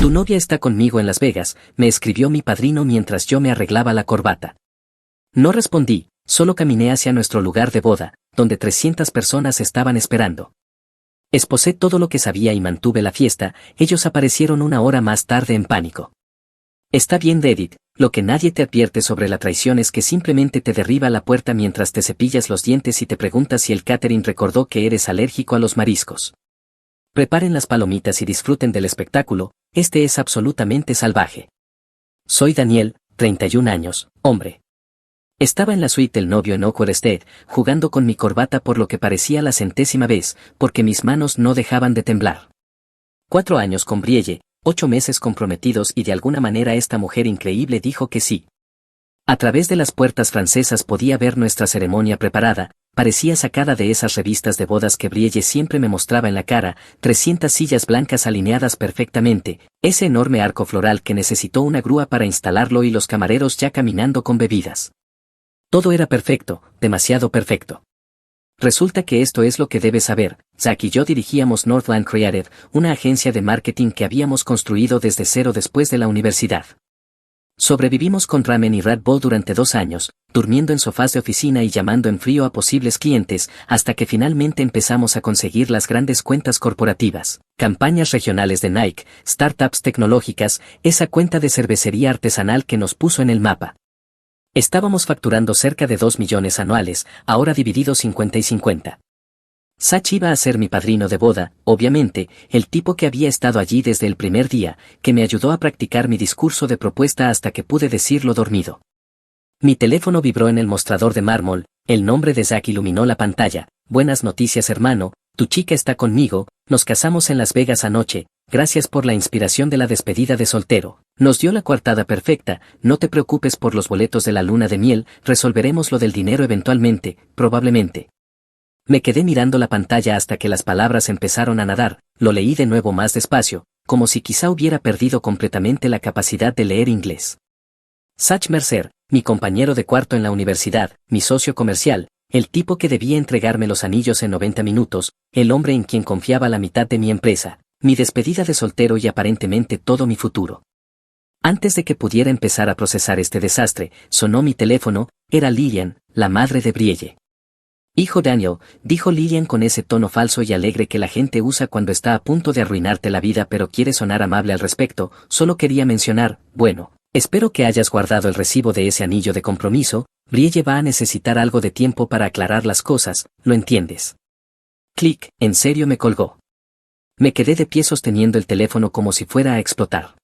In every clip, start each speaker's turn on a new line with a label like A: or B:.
A: Tu novia está conmigo en Las Vegas, me escribió mi padrino mientras yo me arreglaba la corbata. No respondí, solo caminé hacia nuestro lugar de boda, donde 300 personas estaban esperando. Esposé todo lo que sabía y mantuve la fiesta, ellos aparecieron una hora más tarde en pánico. Está bien, David, lo que nadie te advierte sobre la traición es que simplemente te derriba la puerta mientras te cepillas los dientes y te preguntas si el catering recordó que eres alérgico a los mariscos. Preparen las palomitas y disfruten del espectáculo, este es absolutamente salvaje. Soy Daniel, 31 años, hombre. Estaba en la suite del novio en Awkward State, jugando con mi corbata por lo que parecía la 100ª vez, porque mis manos no dejaban de temblar. 4 años con Brielle, 8 meses comprometidos y de alguna manera esta mujer increíble dijo que sí. A través de las puertas francesas podía ver nuestra ceremonia preparada, parecía sacada de esas revistas de bodas que Brielle siempre me mostraba en la cara, 300 sillas blancas alineadas perfectamente, ese enorme arco floral que necesitó una grúa para instalarlo y los camareros ya caminando con bebidas. Todo era perfecto, demasiado perfecto. Resulta que esto es lo que debes saber, Zach y yo dirigíamos Northland Creative, una agencia de marketing que habíamos construido desde cero después de la universidad. Sobrevivimos con ramen y Red Bull durante 2 años, durmiendo en sofás de oficina y llamando en frío a posibles clientes, hasta que finalmente empezamos a conseguir las grandes cuentas corporativas, campañas regionales de Nike, startups tecnológicas, esa cuenta de cervecería artesanal que nos puso en el mapa. Estábamos facturando cerca de 2 millones anuales, ahora divididos 50 y 50. Zach iba a ser mi padrino de boda, obviamente, el tipo que había estado allí desde el primer día, que me ayudó a practicar mi discurso de propuesta hasta que pude decirlo dormido. Mi teléfono vibró en el mostrador de mármol, el nombre de Zach iluminó la pantalla. Buenas noticias, hermano, tu chica está conmigo, nos casamos en Las Vegas anoche, gracias por la inspiración de la despedida de soltero. Nos dio la coartada perfecta, no te preocupes por los boletos de la luna de miel, resolveremos lo del dinero eventualmente, probablemente. Me quedé mirando la pantalla hasta que las palabras empezaron a nadar, lo leí de nuevo más despacio, como si quizá hubiera perdido completamente la capacidad de leer inglés. Zach Mercer, mi compañero de cuarto en la universidad, mi socio comercial, el tipo que debía entregarme los anillos en 90 minutos, el hombre en quien confiaba la mitad de mi empresa, mi despedida de soltero y aparentemente todo mi futuro. Antes de que pudiera empezar a procesar este desastre, sonó mi teléfono, era Lillian, la madre de Brielle. Hijo Daniel, dijo Lillian con ese tono falso y alegre que la gente usa cuando está a punto de arruinarte la vida pero quiere sonar amable al respecto, solo quería mencionar, bueno, espero que hayas guardado el recibo de ese anillo de compromiso, Brielle va a necesitar algo de tiempo para aclarar las cosas, ¿lo entiendes? Clic, en serio me colgó. Me quedé de pie sosteniendo el teléfono como si fuera a explotar.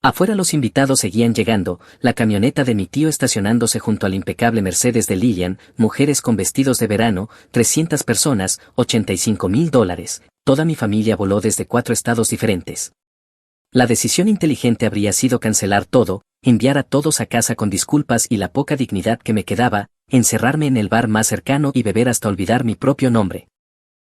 A: Afuera los invitados seguían llegando, la camioneta de mi tío estacionándose junto al impecable Mercedes de Lillian, mujeres con vestidos de verano, 300 personas, $85,000, toda mi familia voló desde 4 estados diferentes. La decisión inteligente habría sido cancelar todo, enviar a todos a casa con disculpas y la poca dignidad que me quedaba, encerrarme en el bar más cercano y beber hasta olvidar mi propio nombre.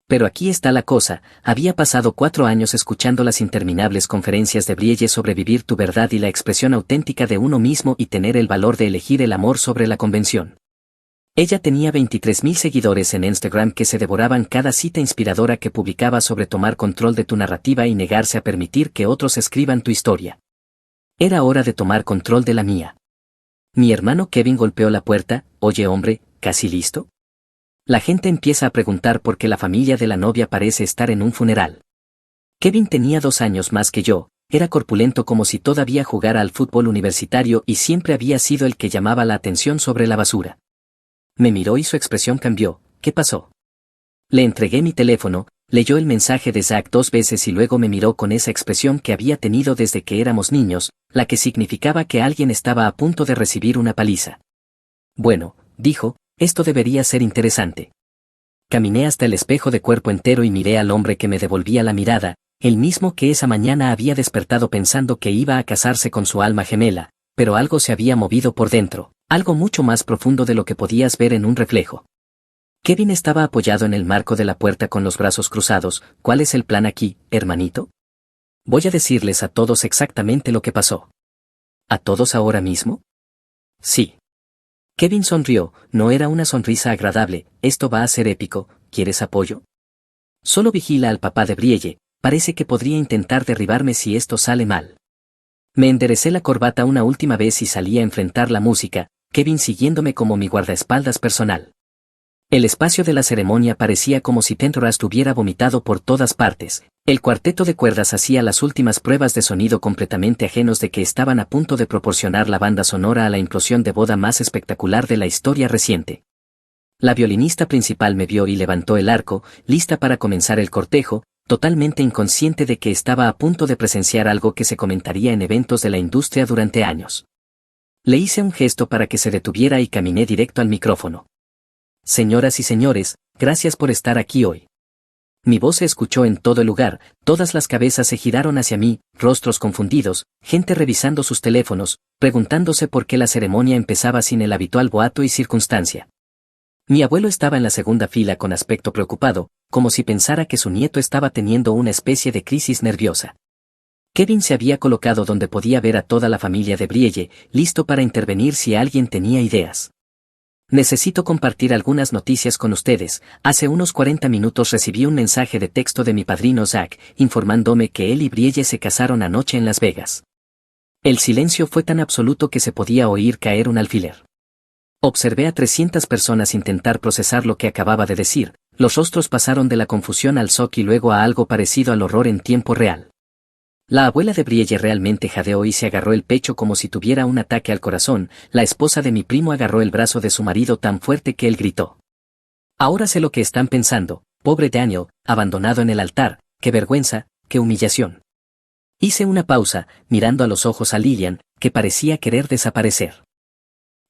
A: Pero aquí está la cosa, había pasado 4 años escuchando las interminables conferencias de Brielle sobre vivir tu verdad y la expresión auténtica de uno mismo y tener el valor de elegir el amor sobre la convención. Ella tenía 23,000 seguidores en Instagram que se devoraban cada cita inspiradora que publicaba sobre tomar control de tu narrativa y negarse a permitir que otros escriban tu historia. Era hora de tomar control de la mía. Mi hermano Kevin golpeó la puerta, oye hombre, ¿casi listo? La gente empieza a preguntar por qué la familia de la novia parece estar en un funeral. Kevin tenía 2 años más que yo, era corpulento como si todavía jugara al fútbol universitario y siempre había sido el que llamaba la atención sobre la basura. Me miró y su expresión cambió, ¿qué pasó? Le entregué mi teléfono, leyó el mensaje de Zach 2 veces y luego me miró con esa expresión que había tenido desde que éramos niños, la que significaba que alguien estaba a punto de recibir una paliza. Bueno, dijo, esto debería ser interesante. Caminé hasta el espejo de cuerpo entero y miré al hombre que me devolvía la mirada, el mismo que esa mañana había despertado pensando que iba a casarse con su alma gemela, pero algo se había movido por dentro, algo mucho más profundo de lo que podías ver en un reflejo. Kevin estaba apoyado en el marco de la puerta con los brazos cruzados. ¿Cuál es el plan aquí, hermanito? Voy a decirles a todos exactamente lo que pasó. ¿A todos ahora mismo? Sí. Kevin sonrió, no era una sonrisa agradable, esto va a ser épico, ¿quieres apoyo? Solo vigila al papá de Brielle, parece que podría intentar derribarme si esto sale mal. Me enderecé la corbata una última vez y salí a enfrentar la música, Kevin siguiéndome como mi guardaespaldas personal. El espacio de la ceremonia parecía como si Pendergast hubiera vomitado por todas partes. El cuarteto de cuerdas hacía las últimas pruebas de sonido completamente ajenos de que estaban a punto de proporcionar la banda sonora a la implosión de boda más espectacular de la historia reciente. La violinista principal me vio y levantó el arco, lista para comenzar el cortejo, totalmente inconsciente de que estaba a punto de presenciar algo que se comentaría en eventos de la industria durante años. Le hice un gesto para que se detuviera y caminé directo al micrófono. Señoras y señores, gracias por estar aquí hoy. Mi voz se escuchó en todo el lugar, todas las cabezas se giraron hacia mí, rostros confundidos, gente revisando sus teléfonos, preguntándose por qué la ceremonia empezaba sin el habitual boato y circunstancia. Mi abuelo estaba en la segunda fila con aspecto preocupado, como si pensara que su nieto estaba teniendo una especie de crisis nerviosa. Kevin se había colocado donde podía ver a toda la familia de Brielle, listo para intervenir si alguien tenía ideas. Necesito compartir algunas noticias con ustedes. Hace unos 40 minutos recibí un mensaje de texto de mi padrino Zach, informándome que él y Brielle se casaron anoche en Las Vegas. El silencio fue tan absoluto que se podía oír caer un alfiler. Observé a 300 personas intentar procesar lo que acababa de decir, los rostros pasaron de la confusión al shock y luego a algo parecido al horror en tiempo real. La abuela de Brielle realmente jadeó y se agarró el pecho como si tuviera un ataque al corazón, la esposa de mi primo agarró el brazo de su marido tan fuerte que él gritó. Ahora sé lo que están pensando, pobre Daniel, abandonado en el altar, qué vergüenza, qué humillación. Hice una pausa, mirando a los ojos a Lillian, que parecía querer desaparecer.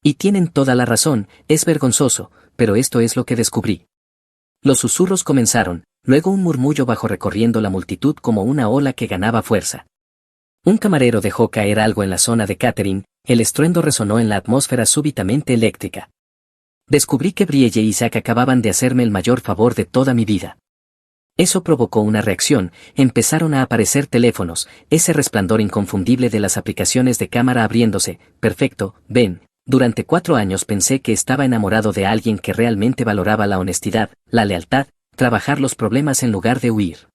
A: Y tienen toda la razón, es vergonzoso, pero esto es lo que descubrí. Los susurros comenzaron, luego un murmullo bajó recorriendo la multitud como una ola que ganaba fuerza. Un camarero dejó caer algo en la zona de catering, el estruendo resonó en la atmósfera súbitamente eléctrica. Descubrí que Brielle y Zach acababan de hacerme el mayor favor de toda mi vida. Eso provocó una reacción, empezaron a aparecer teléfonos, ese resplandor inconfundible de las aplicaciones de cámara abriéndose, perfecto, ven. Durante 4 años pensé que estaba enamorado de alguien que realmente valoraba la honestidad, la lealtad, trabajar los problemas en lugar de huir.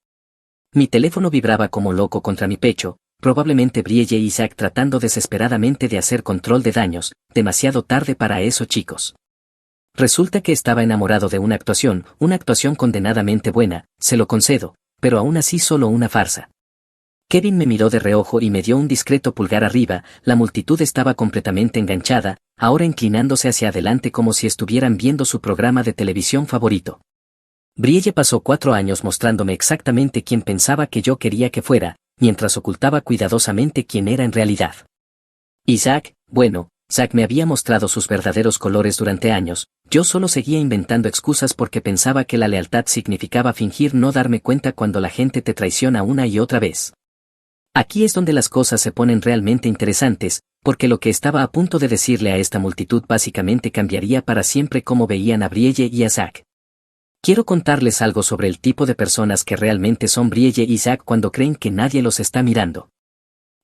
A: Mi teléfono vibraba como loco contra mi pecho, probablemente Brielle y Zach tratando desesperadamente de hacer control de daños, demasiado tarde para eso chicos. Resulta que estaba enamorado de una actuación condenadamente buena, se lo concedo, pero aún así solo una farsa. Kevin me miró de reojo y me dio un discreto pulgar arriba, la multitud estaba completamente enganchada, ahora inclinándose hacia adelante como si estuvieran viendo su programa de televisión favorito. Brielle pasó 4 años mostrándome exactamente quién pensaba que yo quería que fuera, mientras ocultaba cuidadosamente quién era en realidad. Y Zach, bueno, Zach me había mostrado sus verdaderos colores durante años, yo solo seguía inventando excusas porque pensaba que la lealtad significaba fingir no darme cuenta cuando la gente te traiciona una y otra vez. Aquí es donde las cosas se ponen realmente interesantes, porque lo que estaba a punto de decirle a esta multitud básicamente cambiaría para siempre cómo veían a Brielle y a Zach. Quiero contarles algo sobre el tipo de personas que realmente son Brielle y Zach cuando creen que nadie los está mirando.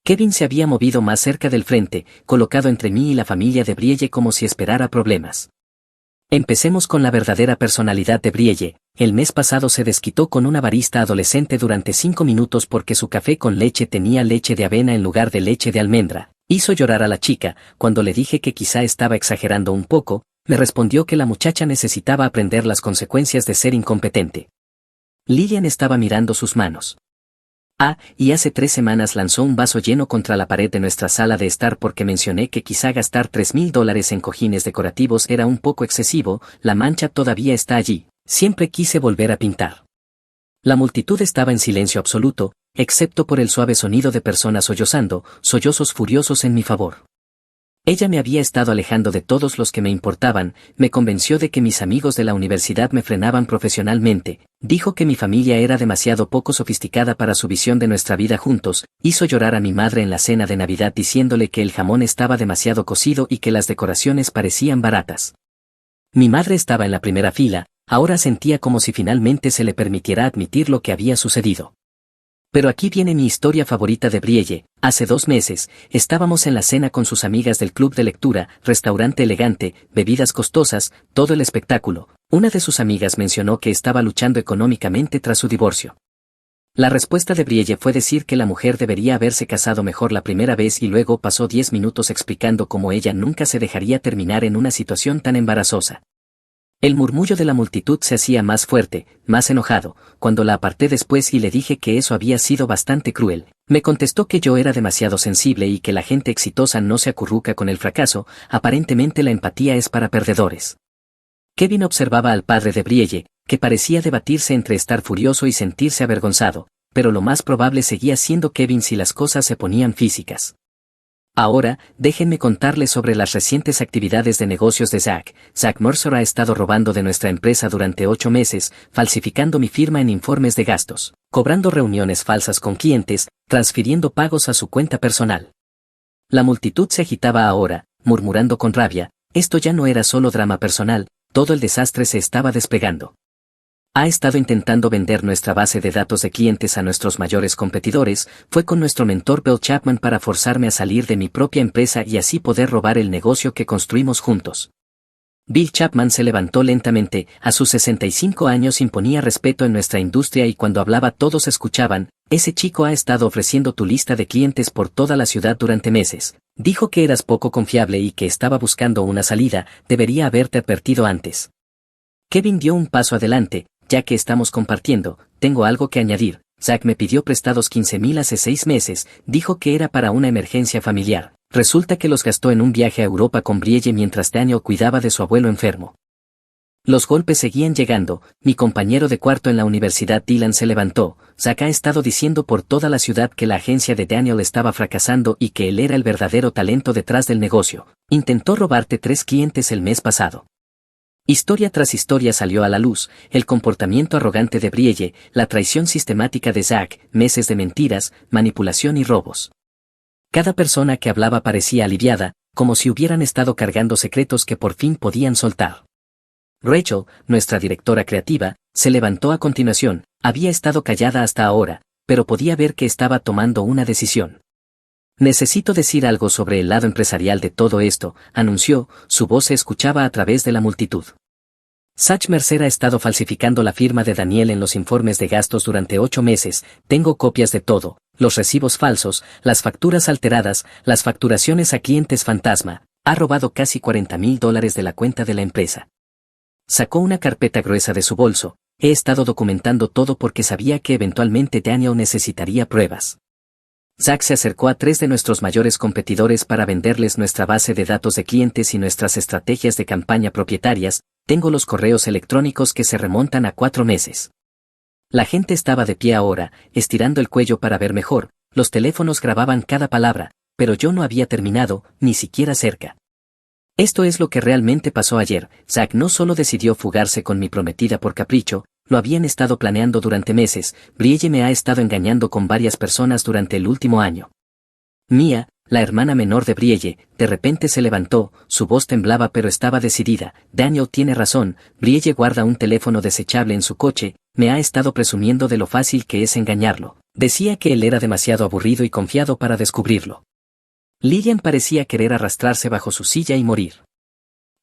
A: Kevin se había movido más cerca del frente, colocado entre mí y la familia de Brielle como si esperara problemas. Empecemos con la verdadera personalidad de Brielle. El mes pasado se desquitó con una barista adolescente durante 5 minutos porque su café con leche tenía leche de avena en lugar de leche de almendra. Hizo llorar a la chica, cuando le dije que quizá estaba exagerando un poco, me respondió que la muchacha necesitaba aprender las consecuencias de ser incompetente. Lillian estaba mirando sus manos. Y hace 3 semanas lanzó un vaso lleno contra la pared de nuestra sala de estar porque mencioné que quizá gastar $3,000 en cojines decorativos era un poco excesivo, la mancha todavía está allí, siempre quise volver a pintar. La multitud estaba en silencio absoluto, excepto por el suave sonido de personas sollozando, sollozos furiosos en mi favor. Ella me había estado alejando de todos los que me importaban, me convenció de que mis amigos de la universidad me frenaban profesionalmente, dijo que mi familia era demasiado poco sofisticada para su visión de nuestra vida juntos, hizo llorar a mi madre en la cena de Navidad diciéndole que el jamón estaba demasiado cocido y que las decoraciones parecían baratas. Mi madre estaba en la primera fila, ahora sentía como si finalmente se le permitiera admitir lo que había sucedido. Pero aquí viene mi historia favorita de Brielle. Hace 2 meses, estábamos en la cena con sus amigas del club de lectura, restaurante elegante, bebidas costosas, todo el espectáculo. Una de sus amigas mencionó que estaba luchando económicamente tras su divorcio. La respuesta de Brielle fue decir que la mujer debería haberse casado mejor la primera vez y luego pasó 10 minutos explicando cómo ella nunca se dejaría terminar en una situación tan embarazosa. El murmullo de la multitud se hacía más fuerte, más enojado, cuando la aparté después y le dije que eso había sido bastante cruel. Me contestó que yo era demasiado sensible y que la gente exitosa no se acurruca con el fracaso, aparentemente la empatía es para perdedores. Kevin observaba al padre de Brielle, que parecía debatirse entre estar furioso y sentirse avergonzado, pero lo más probable seguía siendo Kevin si las cosas se ponían físicas. Ahora, déjenme contarles sobre las recientes actividades de negocios de Zack. Zack Mercer ha estado robando de nuestra empresa durante 8 meses, falsificando mi firma en informes de gastos, cobrando reuniones falsas con clientes, transfiriendo pagos a su cuenta personal. La multitud se agitaba ahora, murmurando con rabia, esto ya no era solo drama personal, todo el desastre se estaba desplegando. Ha estado intentando vender nuestra base de datos de clientes a nuestros mayores competidores, fue con nuestro mentor Bill Chapman para forzarme a salir de mi propia empresa y así poder robar el negocio que construimos juntos. Bill Chapman se levantó lentamente, a sus 65 años imponía respeto en nuestra industria y cuando hablaba todos escuchaban, ese chico ha estado ofreciendo tu lista de clientes por toda la ciudad durante meses, dijo que eras poco confiable y que estaba buscando una salida, debería haberte advertido antes. Kevin dio un paso adelante, ya que estamos compartiendo, tengo algo que añadir, Zack me pidió prestados 15,000 hace 6 meses, dijo que era para una emergencia familiar, resulta que los gastó en un viaje a Europa con Brielle mientras Daniel cuidaba de su abuelo enfermo. Los golpes seguían llegando, mi compañero de cuarto en la universidad Dylan se levantó, Zack ha estado diciendo por toda la ciudad que la agencia de Daniel estaba fracasando y que él era el verdadero talento detrás del negocio, intentó robarte 3 clientes el mes pasado. Historia tras historia salió a la luz, el comportamiento arrogante de Brielle, la traición sistemática de Zack, meses de mentiras, manipulación y robos. Cada persona que hablaba parecía aliviada, como si hubieran estado cargando secretos que por fin podían soltar. Rachel, nuestra directora creativa, se levantó a continuación, había estado callada hasta ahora, pero podía ver que estaba tomando una decisión. Necesito decir algo sobre el lado empresarial de todo esto, anunció, su voz se escuchaba a través de la multitud. Zack Mercer ha estado falsificando la firma de Daniel en los informes de gastos durante 8 meses, tengo copias de todo, los recibos falsos, las facturas alteradas, las facturaciones a clientes fantasma, ha robado casi $40,000 de la cuenta de la empresa. Sacó una carpeta gruesa de su bolso, he estado documentando todo porque sabía que eventualmente Daniel necesitaría pruebas. Zack se acercó a 3 de nuestros mayores competidores para venderles nuestra base de datos de clientes y nuestras estrategias de campaña propietarias, tengo los correos electrónicos que se remontan a 4 meses. La gente estaba de pie ahora, estirando el cuello para ver mejor, los teléfonos grababan cada palabra, pero yo no había terminado, ni siquiera cerca. Esto es lo que realmente pasó ayer, Zack no solo decidió fugarse con mi prometida por capricho, lo habían estado planeando durante meses, Brielle me ha estado engañando con varias personas durante el último año. Mia, la hermana menor de Brielle, de repente se levantó, su voz temblaba pero estaba decidida, Daniel tiene razón, Brielle guarda un teléfono desechable en su coche, me ha estado presumiendo de lo fácil que es engañarlo, decía que él era demasiado aburrido y confiado para descubrirlo. Lillian parecía querer arrastrarse bajo su silla y morir.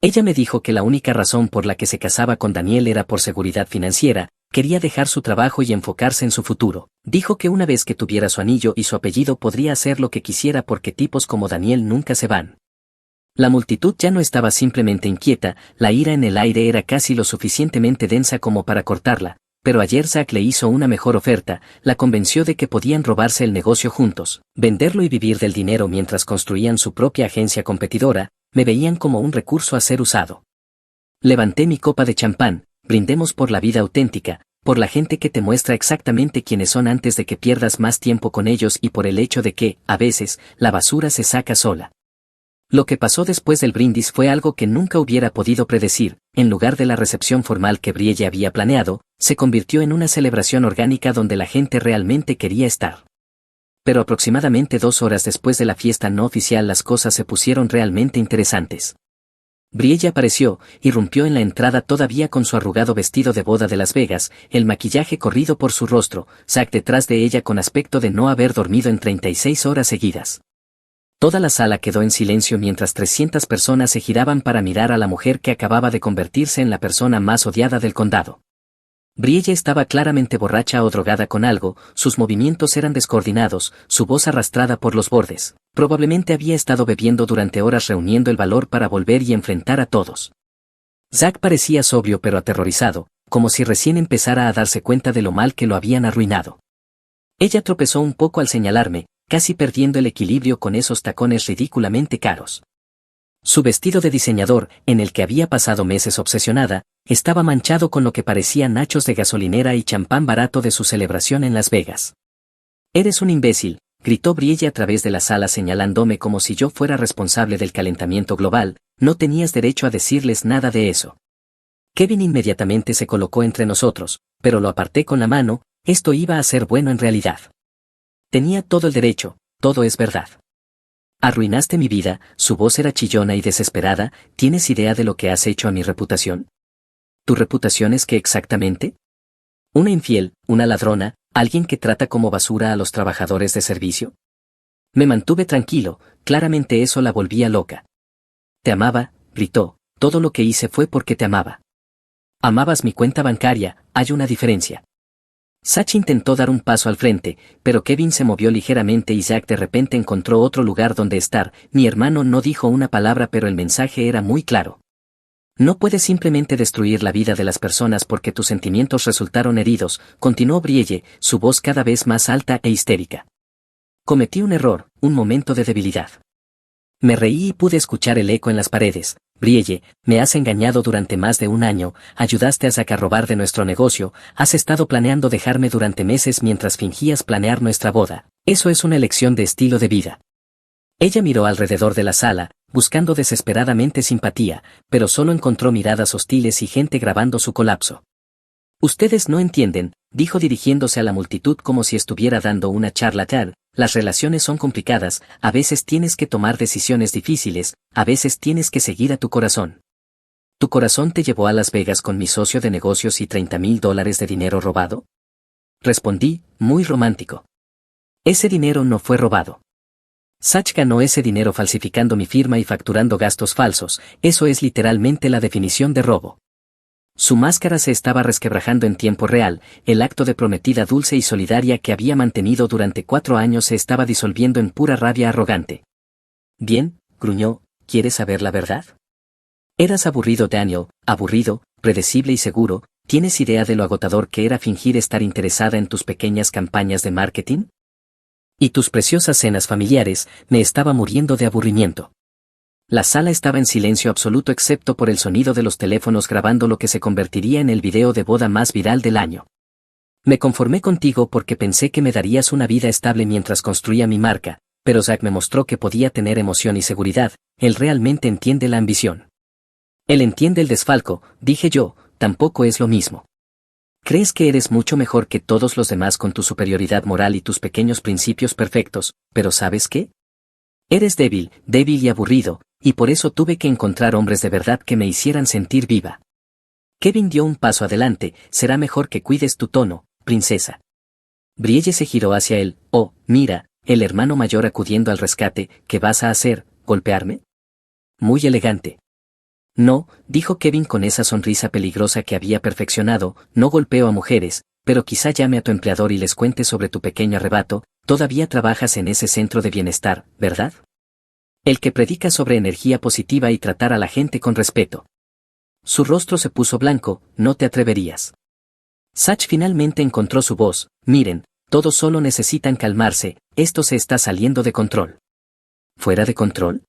A: Ella me dijo que la única razón por la que se casaba con Daniel era por seguridad financiera, quería dejar su trabajo y enfocarse en su futuro. Dijo que una vez que tuviera su anillo y su apellido podría hacer lo que quisiera porque tipos como Daniel nunca se van. La multitud ya no estaba simplemente inquieta, la ira en el aire era casi lo suficientemente densa como para cortarla, pero ayer Zack le hizo una mejor oferta, la convenció de que podían robarse el negocio juntos, venderlo y vivir del dinero mientras construían su propia agencia competidora, me veían como un recurso a ser usado. Levanté mi copa de champán, brindemos por la vida auténtica, por la gente que te muestra exactamente quiénes son antes de que pierdas más tiempo con ellos y por el hecho de que, a veces, la basura se saca sola. Lo que pasó después del brindis fue algo que nunca hubiera podido predecir, en lugar de la recepción formal que Brielle había planeado, se convirtió en una celebración orgánica donde la gente realmente quería estar. Pero aproximadamente 2 horas después de la fiesta no oficial las cosas se pusieron realmente interesantes. Brielle apareció, irrumpió en la entrada todavía con su arrugado vestido de boda de Las Vegas, el maquillaje corrido por su rostro, Zack detrás de ella con aspecto de no haber dormido en 36 horas seguidas. Toda la sala quedó en silencio mientras 300 personas se giraban para mirar a la mujer que acababa de convertirse en la persona más odiada del condado. Brielle estaba claramente borracha o drogada con algo, sus movimientos eran descoordinados, su voz arrastrada por los bordes. Probablemente había estado bebiendo durante horas reuniendo el valor para volver y enfrentar a todos. Zack parecía sobrio pero aterrorizado, como si recién empezara a darse cuenta de lo mal que lo habían arruinado. Ella tropezó un poco al señalarme, casi perdiendo el equilibrio con esos tacones ridículamente caros. Su vestido de diseñador, en el que había pasado meses obsesionada, estaba manchado con lo que parecía nachos de gasolinera y champán barato de su celebración en Las Vegas. «Eres un imbécil», gritó Brielle a través de la sala señalándome como si yo fuera responsable del calentamiento global, «no tenías derecho a decirles nada de eso». Kevin inmediatamente se colocó entre nosotros, pero lo aparté con la mano, esto iba a ser bueno en realidad. Tenía todo el derecho, todo es verdad. Arruinaste mi vida, su voz era chillona y desesperada, ¿tienes idea de lo que has hecho a mi reputación? ¿Tu reputación es qué exactamente? ¿Una infiel, una ladrona, alguien que trata como basura a los trabajadores de servicio? Me mantuve tranquilo, claramente eso la volvía loca. Te amaba, gritó, todo lo que hice fue porque te amaba. Amabas mi cuenta bancaria, hay una diferencia. Zach intentó dar un paso al frente, pero Kevin se movió ligeramente y Zack de repente encontró otro lugar donde estar. Mi hermano no dijo una palabra pero el mensaje era muy claro. No puedes simplemente destruir la vida de las personas porque tus sentimientos resultaron heridos, continuó Brielle, su voz cada vez más alta e histérica. Cometí un error, un momento de debilidad. Me reí y pude escuchar el eco en las paredes. Brielle, me has engañado durante más de un año, ayudaste a Zack a robar de nuestro negocio, has estado planeando dejarme durante meses mientras fingías planear nuestra boda. Eso es una elección de estilo de vida. Ella miró alrededor de la sala, buscando desesperadamente simpatía, pero solo encontró miradas hostiles y gente grabando su colapso. Ustedes no entienden, dijo dirigiéndose a la multitud como si estuviera dando una charla TED. Las relaciones son complicadas, a veces tienes que tomar decisiones difíciles, a veces tienes que seguir a tu corazón. ¿Tu corazón te llevó a Las Vegas con mi socio de negocios y $30,000 de dinero robado? Respondí, muy romántico. Ese dinero no fue robado. Zach ganó ese dinero falsificando mi firma y facturando gastos falsos, eso es literalmente la definición de robo. Su máscara se estaba resquebrajando en tiempo real, el acto de prometida dulce y solidaria que había mantenido durante 4 años se estaba disolviendo en pura rabia arrogante. Bien, gruñó, ¿quieres saber la verdad? Eras aburrido, Daniel, aburrido, predecible y seguro, ¿tienes idea de lo agotador que era fingir estar interesada en tus pequeñas campañas de marketing? Y tus preciosas cenas familiares, me estaba muriendo de aburrimiento. La sala estaba en silencio absoluto excepto por el sonido de los teléfonos grabando lo que se convertiría en el video de boda más viral del año. Me conformé contigo porque pensé que me darías una vida estable mientras construía mi marca, pero Zack me mostró que podía tener emoción y seguridad, él realmente entiende la ambición. Él entiende el desfalco, dije yo, tampoco es lo mismo. Crees que eres mucho mejor que todos los demás con tu superioridad moral y tus pequeños principios perfectos, pero ¿sabes qué? Eres débil, débil y aburrido, y por eso tuve que encontrar hombres de verdad que me hicieran sentir viva. Kevin dio un paso adelante, será mejor que cuides tu tono, princesa. Brielle se giró hacia él, oh, mira, el hermano mayor acudiendo al rescate, ¿qué vas a hacer, golpearme? Muy elegante. No, dijo Kevin con esa sonrisa peligrosa que había perfeccionado, no golpeo a mujeres, pero quizá llame a tu empleador y les cuente sobre tu pequeño arrebato, todavía trabajas en ese centro de bienestar, ¿verdad? El que predica sobre energía positiva y tratar a la gente con respeto. Su rostro se puso blanco, no te atreverías. Zach finalmente encontró su voz, miren, todos solo necesitan calmarse, esto se está saliendo de control. ¿Fuera de control?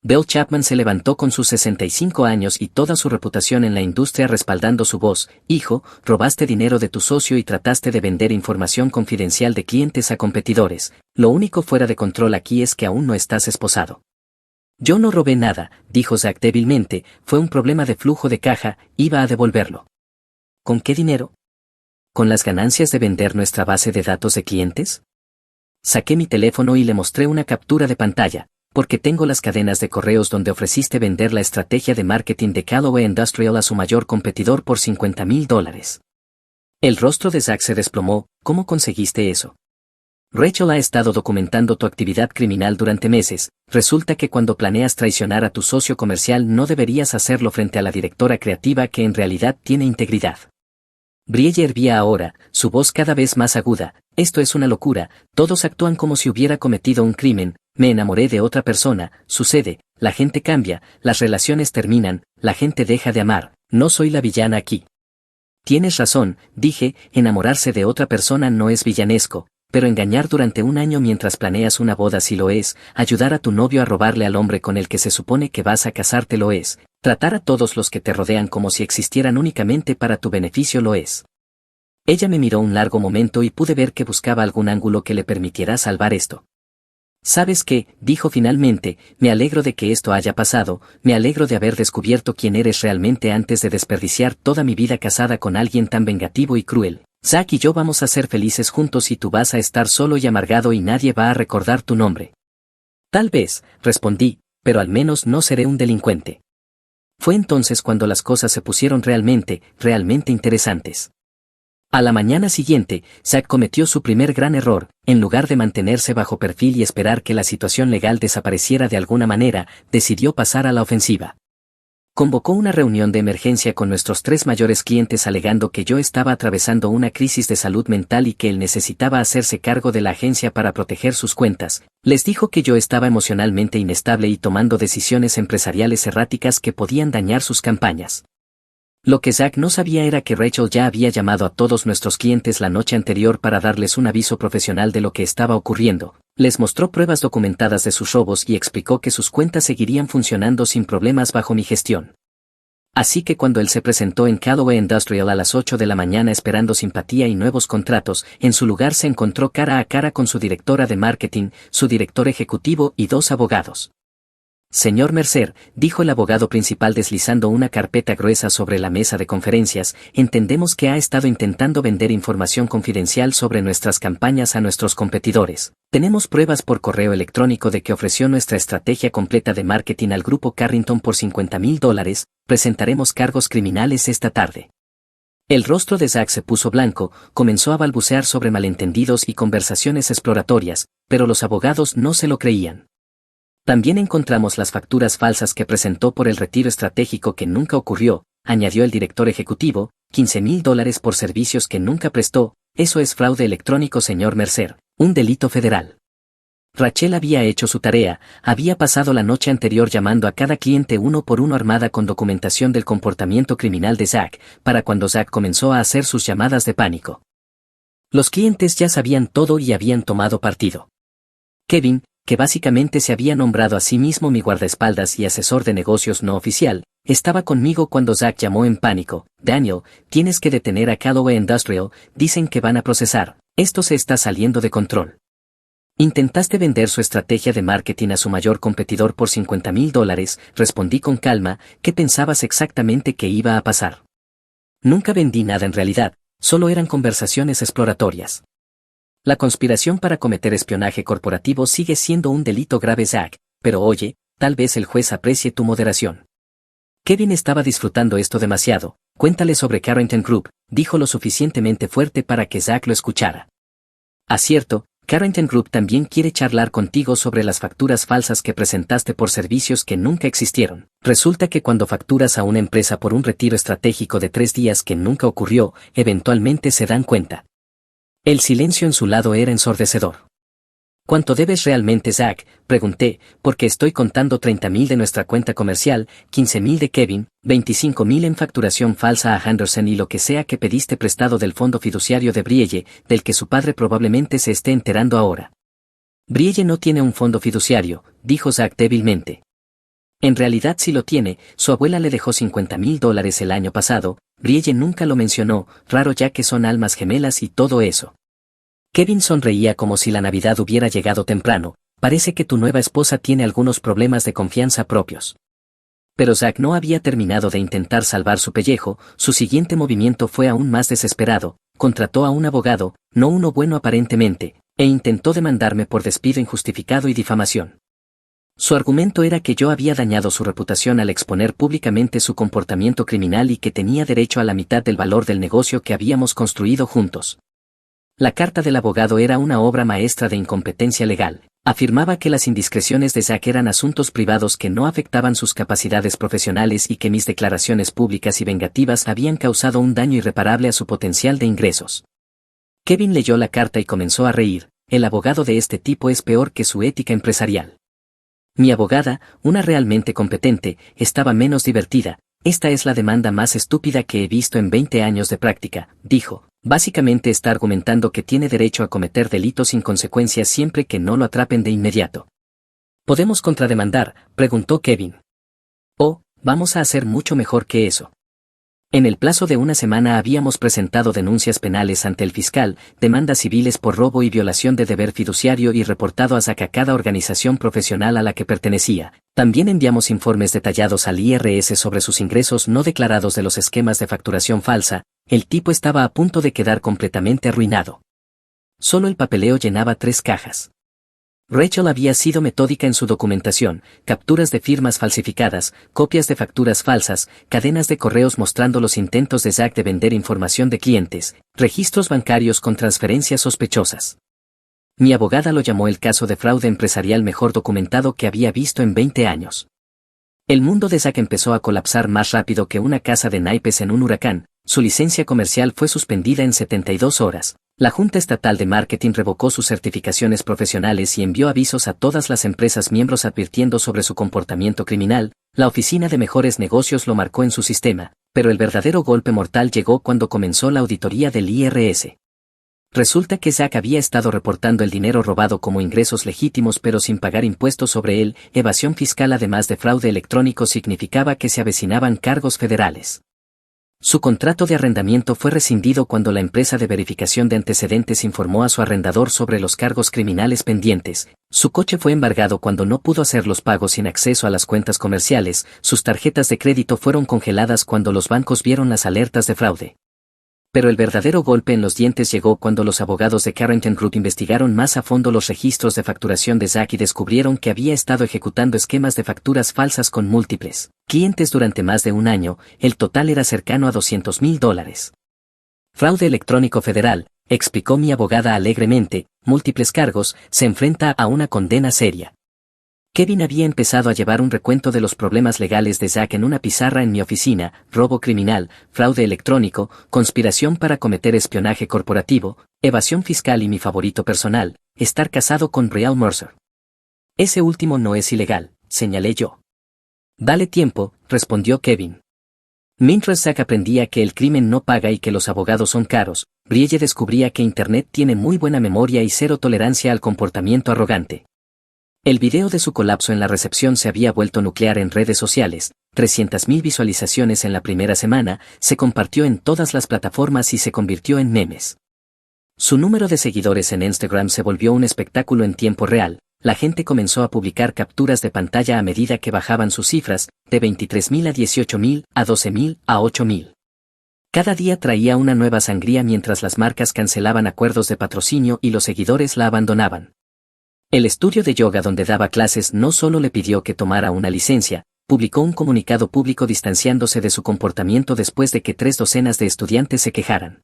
A: Bill Chapman se levantó con sus 65 años y toda su reputación en la industria respaldando su voz, hijo, robaste dinero de tu socio y trataste de vender información confidencial de clientes a competidores, lo único fuera de control aquí es que aún no estás esposado. Yo no robé nada, dijo Zack débilmente, fue un problema de flujo de caja, iba a devolverlo. ¿Con qué dinero? ¿Con las ganancias de vender nuestra base de datos de clientes? Saqué mi teléfono y le mostré una captura de pantalla, porque tengo las cadenas de correos donde ofreciste vender la estrategia de marketing de Callaway Industrial a su mayor competidor por $50,000. El rostro de Zack se desplomó, ¿cómo conseguiste eso? Rachel ha estado documentando tu actividad criminal durante meses, resulta que cuando planeas traicionar a tu socio comercial no deberías hacerlo frente a la directora creativa que en realidad tiene integridad. Brielle hervía ahora, su voz cada vez más aguda. Esto es una locura, todos actúan como si hubiera cometido un crimen, me enamoré de otra persona, sucede, la gente cambia, las relaciones terminan, la gente deja de amar, no soy la villana aquí. Tienes razón, dije, enamorarse de otra persona no es villanesco, pero engañar durante un año mientras planeas una boda sí lo es, ayudar a tu novio a robarle al hombre con el que se supone que vas a casarte lo es, tratar a todos los que te rodean como si existieran únicamente para tu beneficio lo es. Ella me miró un largo momento y pude ver que buscaba algún ángulo que le permitiera salvar esto. ¿Sabes qué?, dijo finalmente, me alegro de que esto haya pasado, me alegro de haber descubierto quién eres realmente antes de desperdiciar toda mi vida casada con alguien tan vengativo y cruel. Zack y yo vamos a ser felices juntos y tú vas a estar solo y amargado y nadie va a recordar tu nombre. Tal vez, respondí, pero al menos no seré un delincuente. Fue entonces cuando las cosas se pusieron realmente interesantes. A la mañana siguiente, Zack cometió su primer gran error, en lugar de mantenerse bajo perfil y esperar que la situación legal desapareciera de alguna manera, decidió pasar a la ofensiva. Convocó una reunión de emergencia con nuestros 3 mayores clientes alegando que yo estaba atravesando una crisis de salud mental y que él necesitaba hacerse cargo de la agencia para proteger sus cuentas. Les dijo que yo estaba emocionalmente inestable y tomando decisiones empresariales erráticas que podían dañar sus campañas. Lo que Zack no sabía era que Rachel ya había llamado a todos nuestros clientes la noche anterior para darles un aviso profesional de lo que estaba ocurriendo, les mostró pruebas documentadas de sus robos y explicó que sus cuentas seguirían funcionando sin problemas bajo mi gestión. Así que cuando él se presentó en Callaway Industrial a las 8 de la mañana esperando simpatía y nuevos contratos, en su lugar se encontró cara a cara con su directora de marketing, su director ejecutivo y 2 abogados. Señor Mercer, dijo el abogado principal deslizando una carpeta gruesa sobre la mesa de conferencias, entendemos que ha estado intentando vender información confidencial sobre nuestras campañas a nuestros competidores. Tenemos pruebas por correo electrónico de que ofreció nuestra estrategia completa de marketing al grupo Carrington por $50,000, presentaremos cargos criminales esta tarde. El rostro de Zack se puso blanco, comenzó a balbucear sobre malentendidos y conversaciones exploratorias, pero los abogados no se lo creían. También encontramos las facturas falsas que presentó por el retiro estratégico que nunca ocurrió, añadió el director ejecutivo, $15,000 por servicios que nunca prestó, eso es fraude electrónico señor Mercer, un delito federal. Rachel había hecho su tarea, había pasado la noche anterior llamando a cada cliente uno por uno armada con documentación del comportamiento criminal de Zack, para cuando Zack comenzó a hacer sus llamadas de pánico. Los clientes ya sabían todo y habían tomado partido. Kevin, que básicamente se había nombrado a sí mismo mi guardaespaldas y asesor de negocios no oficial, estaba conmigo cuando Zack llamó en pánico, Daniel, tienes que detener a Callaway Industrial, dicen que van a procesar, esto se está saliendo de control. Intentaste vender su estrategia de marketing a su mayor competidor por $50,000, respondí con calma, ¿qué pensabas exactamente que iba a pasar? Nunca vendí nada en realidad, solo eran conversaciones exploratorias. La conspiración para cometer espionaje corporativo sigue siendo un delito grave Zack, pero oye, tal vez el juez aprecie tu moderación. Kevin estaba disfrutando esto demasiado, cuéntale sobre Carrington Group, dijo lo suficientemente fuerte para que Zack lo escuchara. Acierto, Carrington Group también quiere charlar contigo sobre las facturas falsas que presentaste por servicios que nunca existieron. Resulta que cuando facturas a una empresa por un retiro estratégico de 3 días que nunca ocurrió, eventualmente se dan cuenta. El silencio en su lado era ensordecedor. ¿Cuánto debes realmente, Zack?, pregunté, porque estoy contando 30,000 de nuestra cuenta comercial, 15,000 de Kevin, 25,000 en facturación falsa a Henderson y lo que sea que pediste prestado del fondo fiduciario de Brielle, del que su padre probablemente se esté enterando ahora. Brielle no tiene un fondo fiduciario, dijo Zack débilmente. En realidad sí lo tiene, su abuela le dejó $50,000 el año pasado, Brielle nunca lo mencionó, raro ya que son almas gemelas y todo eso. Kevin sonreía como si la Navidad hubiera llegado temprano, parece que tu nueva esposa tiene algunos problemas de confianza propios. Pero Zack no había terminado de intentar salvar su pellejo, su siguiente movimiento fue aún más desesperado, contrató a un abogado, no uno bueno aparentemente, e intentó demandarme por despido injustificado y difamación. Su argumento era que yo había dañado su reputación al exponer públicamente su comportamiento criminal y que tenía derecho a la mitad del valor del negocio que habíamos construido juntos. La carta del abogado era una obra maestra de incompetencia legal, Afirmaba que las indiscreciones de Zack eran asuntos privados que no afectaban sus capacidades profesionales y que mis declaraciones públicas y vengativas habían causado un daño irreparable a su potencial de ingresos. Kevin leyó la carta y comenzó a reír. El abogado de este tipo es peor que su ética empresarial. Mi abogada, una realmente competente, estaba menos divertida. Esta es la demanda más estúpida que he visto en 20 años de práctica, dijo. Básicamente está argumentando que tiene derecho a cometer delitos sin consecuencias siempre que no lo atrapen de inmediato. ¿Podemos contrademandar?, preguntó Kevin. Oh, vamos a hacer mucho mejor que eso. En el plazo de una semana habíamos presentado denuncias penales ante el fiscal, demandas civiles por robo y violación de deber fiduciario y reportado a Zack a cada organización profesional a la que pertenecía. También enviamos informes detallados al IRS sobre sus ingresos no declarados de los esquemas de facturación falsa. El tipo estaba a punto de quedar completamente arruinado. Solo el papeleo llenaba 3 cajas. Rachel había sido metódica en su documentación, capturas de firmas falsificadas, copias de facturas falsas, cadenas de correos mostrando los intentos de Zack de vender información de clientes, registros bancarios con transferencias sospechosas. Mi abogada lo llamó el caso de fraude empresarial mejor documentado que había visto en 20 años. El mundo de Zack empezó a colapsar más rápido que una casa de naipes en un huracán. Su licencia comercial fue suspendida en 72 horas. La Junta Estatal de Marketing revocó sus certificaciones profesionales y envió avisos a todas las empresas miembros advirtiendo sobre su comportamiento criminal. La Oficina de Mejores Negocios lo marcó en su sistema, pero el verdadero golpe mortal llegó cuando comenzó la auditoría del IRS. Resulta que Zack había estado reportando el dinero robado como ingresos legítimos pero sin pagar impuestos sobre él. Evasión fiscal además de fraude electrónico significaba que se avecinaban cargos federales. Su contrato de arrendamiento fue rescindido cuando la empresa de verificación de antecedentes informó a su arrendador sobre los cargos criminales pendientes. Su coche fue embargado cuando no pudo hacer los pagos sin acceso a las cuentas comerciales. Sus tarjetas de crédito fueron congeladas cuando los bancos vieron las alertas de fraude. Pero el verdadero golpe en los dientes llegó cuando los abogados de Carrington Group investigaron más a fondo los registros de facturación de Zack y descubrieron que había estado ejecutando esquemas de facturas falsas con múltiples clientes durante más de un año. El total era cercano a $200,000. Fraude electrónico federal, explicó mi abogada alegremente, múltiples cargos, se enfrenta a una condena seria. Kevin había empezado a llevar un recuento de los problemas legales de Zack en una pizarra en mi oficina: robo criminal, fraude electrónico, conspiración para cometer espionaje corporativo, evasión fiscal y mi favorito personal, estar casado con Brielle Mercer. Ese último no es ilegal, señalé yo. Dale tiempo, respondió Kevin. Mientras Zack aprendía que el crimen no paga y que los abogados son caros, Brielle descubría que Internet tiene muy buena memoria y cero tolerancia al comportamiento arrogante. El video de su colapso en la recepción se había vuelto nuclear en redes sociales, 300,000 visualizaciones en la primera semana, se compartió en todas las plataformas y se convirtió en memes. Su número de seguidores en Instagram se volvió un espectáculo en tiempo real. La gente comenzó a publicar capturas de pantalla a medida que bajaban sus cifras, de 23,000 a 18,000, a 12,000, a 8,000. Cada día traía una nueva sangría mientras las marcas cancelaban acuerdos de patrocinio y los seguidores la abandonaban. El estudio de yoga donde daba clases no solo le pidió que tomara una licencia, publicó un comunicado público distanciándose de su comportamiento después de que 3 docenas de estudiantes se quejaran.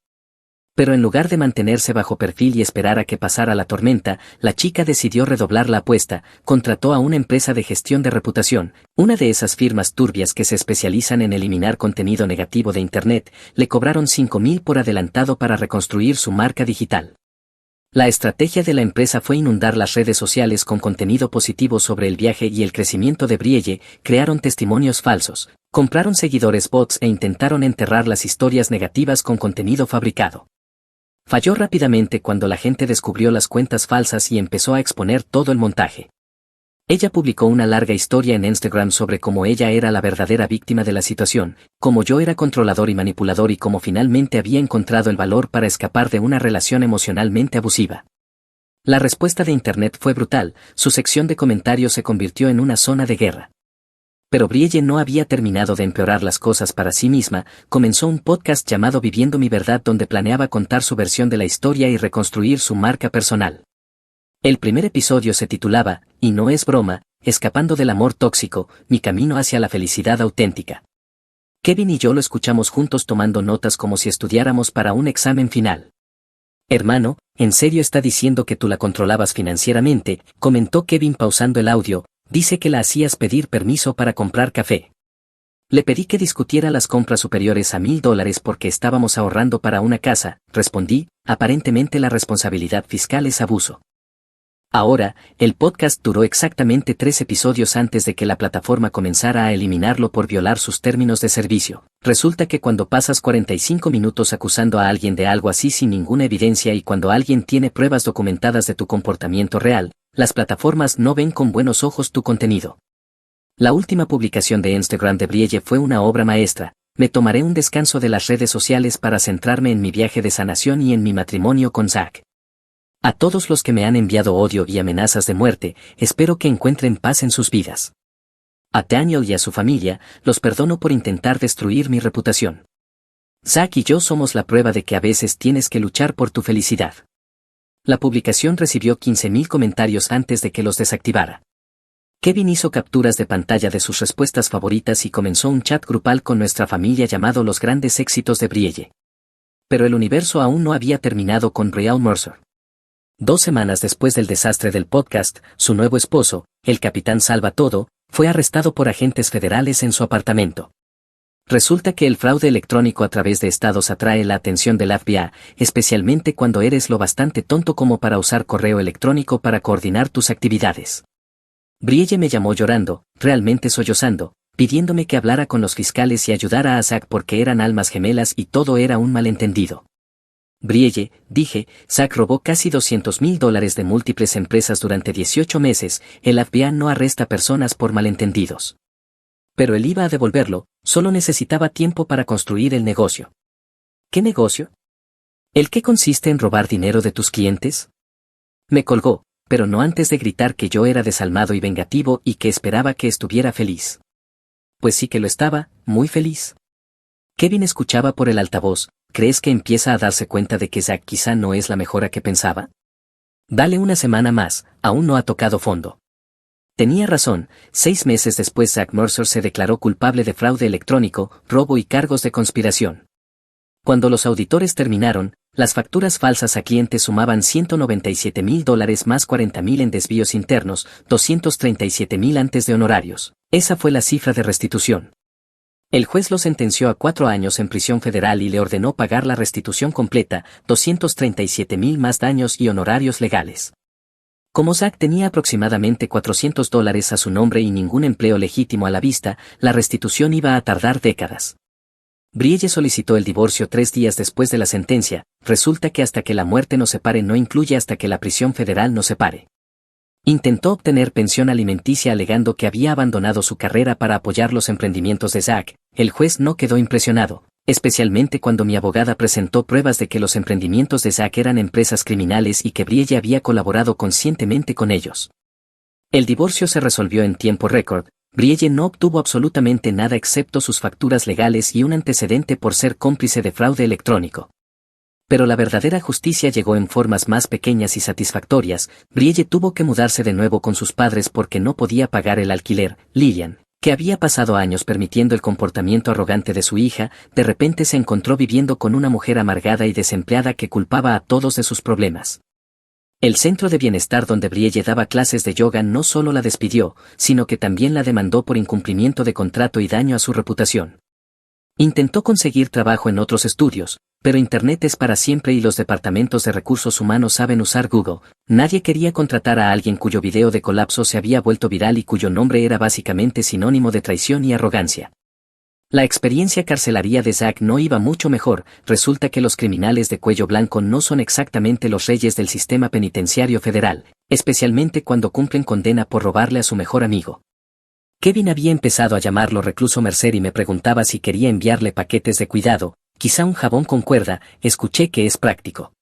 A: Pero en lugar de mantenerse bajo perfil y esperar a que pasara la tormenta, la chica decidió redoblar la apuesta. Contrató a una empresa de gestión de reputación, una de esas firmas turbias que se especializan en eliminar contenido negativo de Internet. Le cobraron $5,000 por adelantado para reconstruir su marca digital. La estrategia de la empresa fue inundar las redes sociales con contenido positivo sobre el viaje y el crecimiento de Brielle. Crearon testimonios falsos, compraron seguidores bots e intentaron enterrar las historias negativas con contenido fabricado. Falló rápidamente cuando la gente descubrió las cuentas falsas y empezó a exponer todo el montaje. Ella publicó una larga historia en Instagram sobre cómo ella era la verdadera víctima de la situación, cómo yo era controlador y manipulador y cómo finalmente había encontrado el valor para escapar de una relación emocionalmente abusiva. La respuesta de Internet fue brutal, su sección de comentarios se convirtió en una zona de guerra. Pero Brielle no había terminado de empeorar las cosas para sí misma. Comenzó un podcast llamado Viviendo mi verdad donde planeaba contar su versión de la historia y reconstruir su marca personal. El primer episodio se titulaba, y no es broma, Escapando del amor tóxico, mi camino hacia la felicidad auténtica. Kevin y yo lo escuchamos juntos tomando notas como si estudiáramos para un examen final. Hermano, ¿en serio está diciendo que tú la controlabas financieramente?, comentó Kevin pausando el audio. Dice que la hacías pedir permiso para comprar café. Le pedí que discutiera las compras superiores a $1,000 porque estábamos ahorrando para una casa, respondí. Aparentemente la responsabilidad fiscal es abuso. Ahora, el podcast duró exactamente 3 episodios antes de que la plataforma comenzara a eliminarlo por violar sus términos de servicio. Resulta que cuando pasas 45 minutos acusando a alguien de algo así sin ninguna evidencia y cuando alguien tiene pruebas documentadas de tu comportamiento real, las plataformas no ven con buenos ojos tu contenido. La última publicación de Instagram de Brielle fue una obra maestra. Me tomaré un descanso de las redes sociales para centrarme en mi viaje de sanación y en mi matrimonio con Zach. A todos los que me han enviado odio y amenazas de muerte, espero que encuentren paz en sus vidas. A Daniel y a su familia, los perdono por intentar destruir mi reputación. Zach y yo somos la prueba de que a veces tienes que luchar por tu felicidad. La publicación recibió 15,000 comentarios antes de que los desactivara. Kevin hizo capturas de pantalla de sus respuestas favoritas y comenzó un chat grupal con nuestra familia llamado Los Grandes Éxitos de Brielle. Pero el universo aún no había terminado con Brielle Mercer. 2 semanas después del desastre del podcast, su nuevo esposo, el capitán Salva Todo, fue arrestado por agentes federales en su apartamento. Resulta que el fraude electrónico a través de estados atrae la atención del FBI, especialmente cuando eres lo bastante tonto como para usar correo electrónico para coordinar tus actividades. Brielle me llamó llorando, realmente sollozando, pidiéndome que hablara con los fiscales y ayudara a Zach porque eran almas gemelas y todo era un malentendido. Brielle, dije, Zach robó casi $200,000 de múltiples empresas durante 18 meses, el FBI no arresta personas por malentendidos. Pero él iba a devolverlo, solo necesitaba tiempo para construir el negocio. ¿Qué negocio? ¿El que consiste en robar dinero de tus clientes? Me colgó, pero no antes de gritar que yo era desalmado y vengativo y que esperaba que estuviera feliz. Pues sí que lo estaba, muy feliz. Kevin escuchaba por el altavoz. ¿Crees que empieza a darse cuenta de que Zach quizá no es la mejora que pensaba? Dale una semana más, aún no ha tocado fondo. Tenía razón, 6 meses después Zach Mercer se declaró culpable de fraude electrónico, robo y cargos de conspiración. Cuando los auditores terminaron, las facturas falsas a clientes sumaban $197,000 más 40,000 en desvíos internos, 237,000 antes de honorarios. Esa fue la cifra de restitución. El juez lo sentenció a 4 años en prisión federal y le ordenó pagar la restitución completa, 237,000 más daños y honorarios legales. Como Zach tenía aproximadamente $400 a su nombre y ningún empleo legítimo a la vista, la restitución iba a tardar décadas. Brielle solicitó el divorcio 3 días después de la sentencia. Resulta que hasta que la muerte nos separe no incluye hasta que la prisión federal nos separe. Intentó obtener pensión alimenticia alegando que había abandonado su carrera para apoyar los emprendimientos de Zach. El juez no quedó impresionado, especialmente cuando mi abogada presentó pruebas de que los emprendimientos de Zach eran empresas criminales y que Brielle había colaborado conscientemente con ellos. El divorcio se resolvió en tiempo récord. Brielle no obtuvo absolutamente nada excepto sus facturas legales y un antecedente por ser cómplice de fraude electrónico. Pero la verdadera justicia llegó en formas más pequeñas y satisfactorias. Brielle tuvo que mudarse de nuevo con sus padres porque no podía pagar el alquiler. Lillian, que había pasado años permitiendo el comportamiento arrogante de su hija, de repente se encontró viviendo con una mujer amargada y desempleada que culpaba a todos de sus problemas. El centro de bienestar donde Brielle daba clases de yoga no solo la despidió, sino que también la demandó por incumplimiento de contrato y daño a su reputación. Intentó conseguir trabajo en otros estudios, pero Internet es para siempre y los departamentos de recursos humanos saben usar Google. Nadie quería contratar a alguien cuyo video de colapso se había vuelto viral y cuyo nombre era básicamente sinónimo de traición y arrogancia. La experiencia carcelaria de Zach no iba mucho mejor. Resulta que los criminales de cuello blanco no son exactamente los reyes del sistema penitenciario federal, especialmente cuando cumplen condena por robarle a su mejor amigo. Kevin había empezado a llamarlo recluso Mercer y me preguntaba si quería enviarle paquetes de cuidado, quizá un jabón con cuerda. Escuché que es práctico.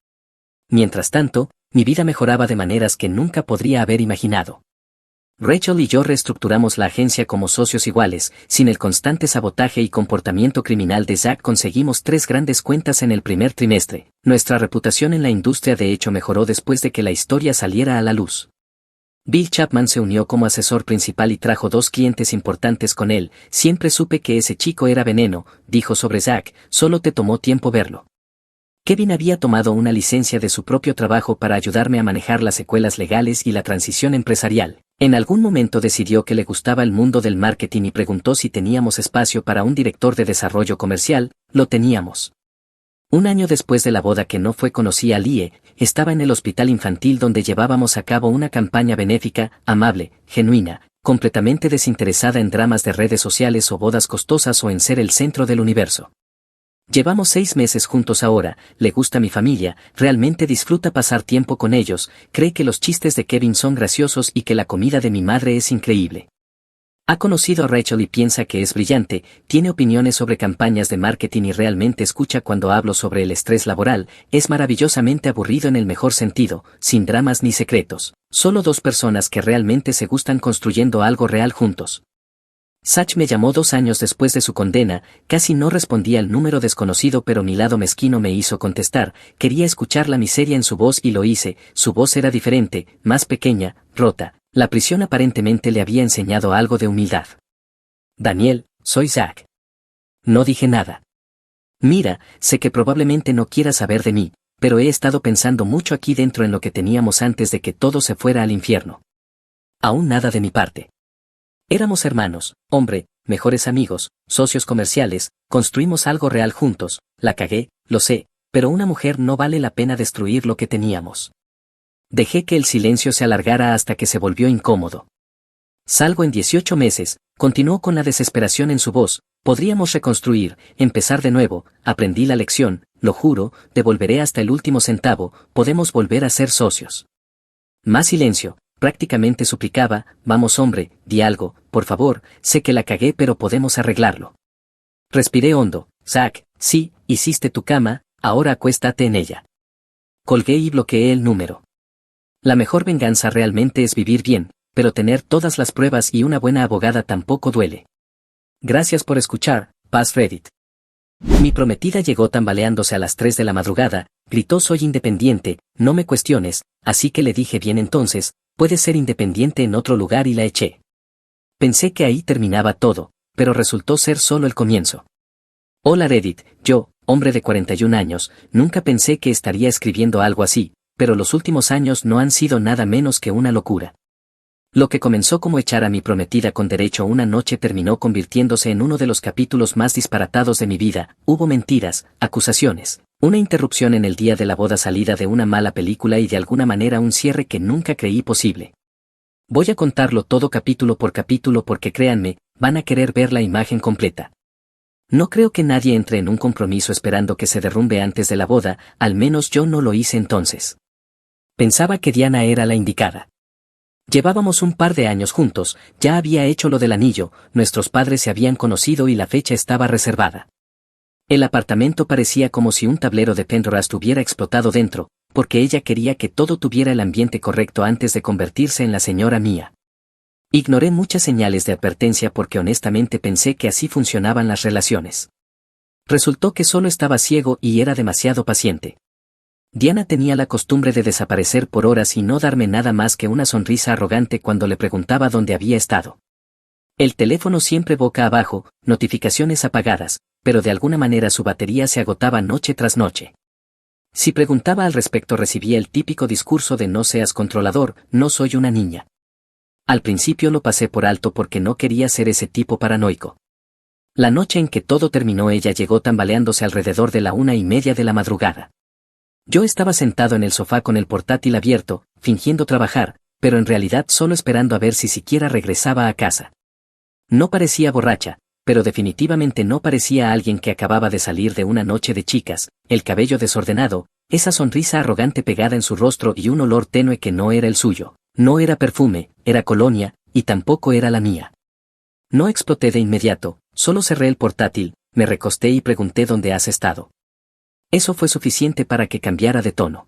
A: Mientras tanto, mi vida mejoraba de maneras que nunca podría haber imaginado. Rachel y yo reestructuramos la agencia como socios iguales. Sin el constante sabotaje y comportamiento criminal de Zach conseguimos 3 grandes cuentas en el primer trimestre. Nuestra reputación en la industria de hecho mejoró después de que la historia saliera a la luz. Bill Chapman se unió como asesor principal y trajo 2 clientes importantes con él. Siempre supe que ese chico era veneno, dijo sobre Zach, solo te tomó tiempo verlo. Kevin había tomado una licencia de su propio trabajo para ayudarme a manejar las secuelas legales y la transición empresarial. En algún momento decidió que le gustaba el mundo del marketing y preguntó si teníamos espacio para un director de desarrollo comercial. Lo teníamos. Un año después de la boda que no fue conocí a Lie, estaba en el hospital infantil donde llevábamos a cabo una campaña benéfica, amable, genuina, completamente desinteresada en dramas de redes sociales o bodas costosas o en ser el centro del universo. Llevamos 6 meses juntos ahora, le gusta mi familia, realmente disfruta pasar tiempo con ellos, cree que los chistes de Kevin son graciosos y que la comida de mi madre es increíble. Ha conocido a Rachel y piensa que es brillante, tiene opiniones sobre campañas de marketing y realmente escucha cuando hablo sobre el estrés laboral, es maravillosamente aburrido en el mejor sentido, sin dramas ni secretos, solo 2 personas que realmente se gustan construyendo algo real juntos. Sach me llamó 2 años después de su condena, casi no respondía al número desconocido pero mi lado mezquino me hizo contestar, quería escuchar la miseria en su voz y lo hice, su voz era diferente, más pequeña, rota, la prisión aparentemente le había enseñado algo de humildad. Daniel, soy Zach. No dije nada. Mira, sé que probablemente no quieras saber de mí, pero he estado pensando mucho aquí dentro en lo que teníamos antes de que todo se fuera al infierno. Aún nada de mi parte. Éramos hermanos, hombre, mejores amigos, socios comerciales, construimos algo real juntos, la cagué, lo sé, pero una mujer no vale la pena destruir lo que teníamos. Dejé que el silencio se alargara hasta que se volvió incómodo. Salgo en 18 meses, continuó con la desesperación en su voz, podríamos reconstruir, empezar de nuevo, aprendí la lección, lo juro, devolveré hasta el último centavo, podemos volver a ser socios. Más silencio. Prácticamente suplicaba, vamos hombre, di algo, por favor, sé que la cagué pero podemos arreglarlo. Respiré hondo, Zach, sí, hiciste tu cama, ahora acuéstate en ella. Colgué y bloqueé el número. La mejor venganza realmente es vivir bien, pero tener todas las pruebas y una buena abogada tampoco duele. Gracias por escuchar, Paz Reddit. Mi prometida llegó tambaleándose a las 3 de la madrugada, gritó soy independiente, no me cuestiones, así que le dije bien entonces, puedes ser independiente en otro lugar y la eché. Pensé que ahí terminaba todo, pero resultó ser solo el comienzo. Hola Reddit, yo, hombre de 41 años, nunca pensé que estaría escribiendo algo así, pero los últimos años no han sido nada menos que una locura. Lo que comenzó como echar a mi prometida con derecho una noche terminó convirtiéndose en uno de los capítulos más disparatados de mi vida, hubo mentiras, acusaciones, una interrupción en el día de la boda salida de una mala película y de alguna manera un cierre que nunca creí posible. Voy a contarlo todo capítulo por capítulo porque créanme, van a querer ver la imagen completa. No creo que nadie entre en un compromiso esperando que se derrumbe antes de la boda, al menos yo no lo hice entonces. Pensaba que Diana era la indicada. Llevábamos un par de años juntos, ya había hecho lo del anillo, nuestros padres se habían conocido y la fecha estaba reservada. El apartamento parecía como si un tablero de Pinterest hubiera explotado dentro, porque ella quería que todo tuviera el ambiente correcto antes de convertirse en la señora mía. Ignoré muchas señales de advertencia porque honestamente pensé que así funcionaban las relaciones. Resultó que solo estaba ciego y era demasiado paciente. Diana tenía la costumbre de desaparecer por horas y no darme nada más que una sonrisa arrogante cuando le preguntaba dónde había estado. El teléfono siempre boca abajo, notificaciones apagadas, pero de alguna manera su batería se agotaba noche tras noche. Si preguntaba al respecto recibía el típico discurso de no seas controlador, no soy una niña. Al principio lo pasé por alto porque no quería ser ese tipo paranoico. La noche en que todo terminó ella llegó tambaleándose alrededor de la 1:30 de la madrugada. Yo estaba sentado en el sofá con el portátil abierto, fingiendo trabajar, pero en realidad solo esperando a ver si siquiera regresaba a casa. No parecía borracha, pero definitivamente no parecía alguien que acababa de salir de una noche de chicas, el cabello desordenado, esa sonrisa arrogante pegada en su rostro y un olor tenue que no era el suyo, no era perfume, era colonia, y tampoco era la mía. No exploté de inmediato, solo cerré el portátil, me recosté y pregunté dónde has estado. Eso fue suficiente para que cambiara de tono.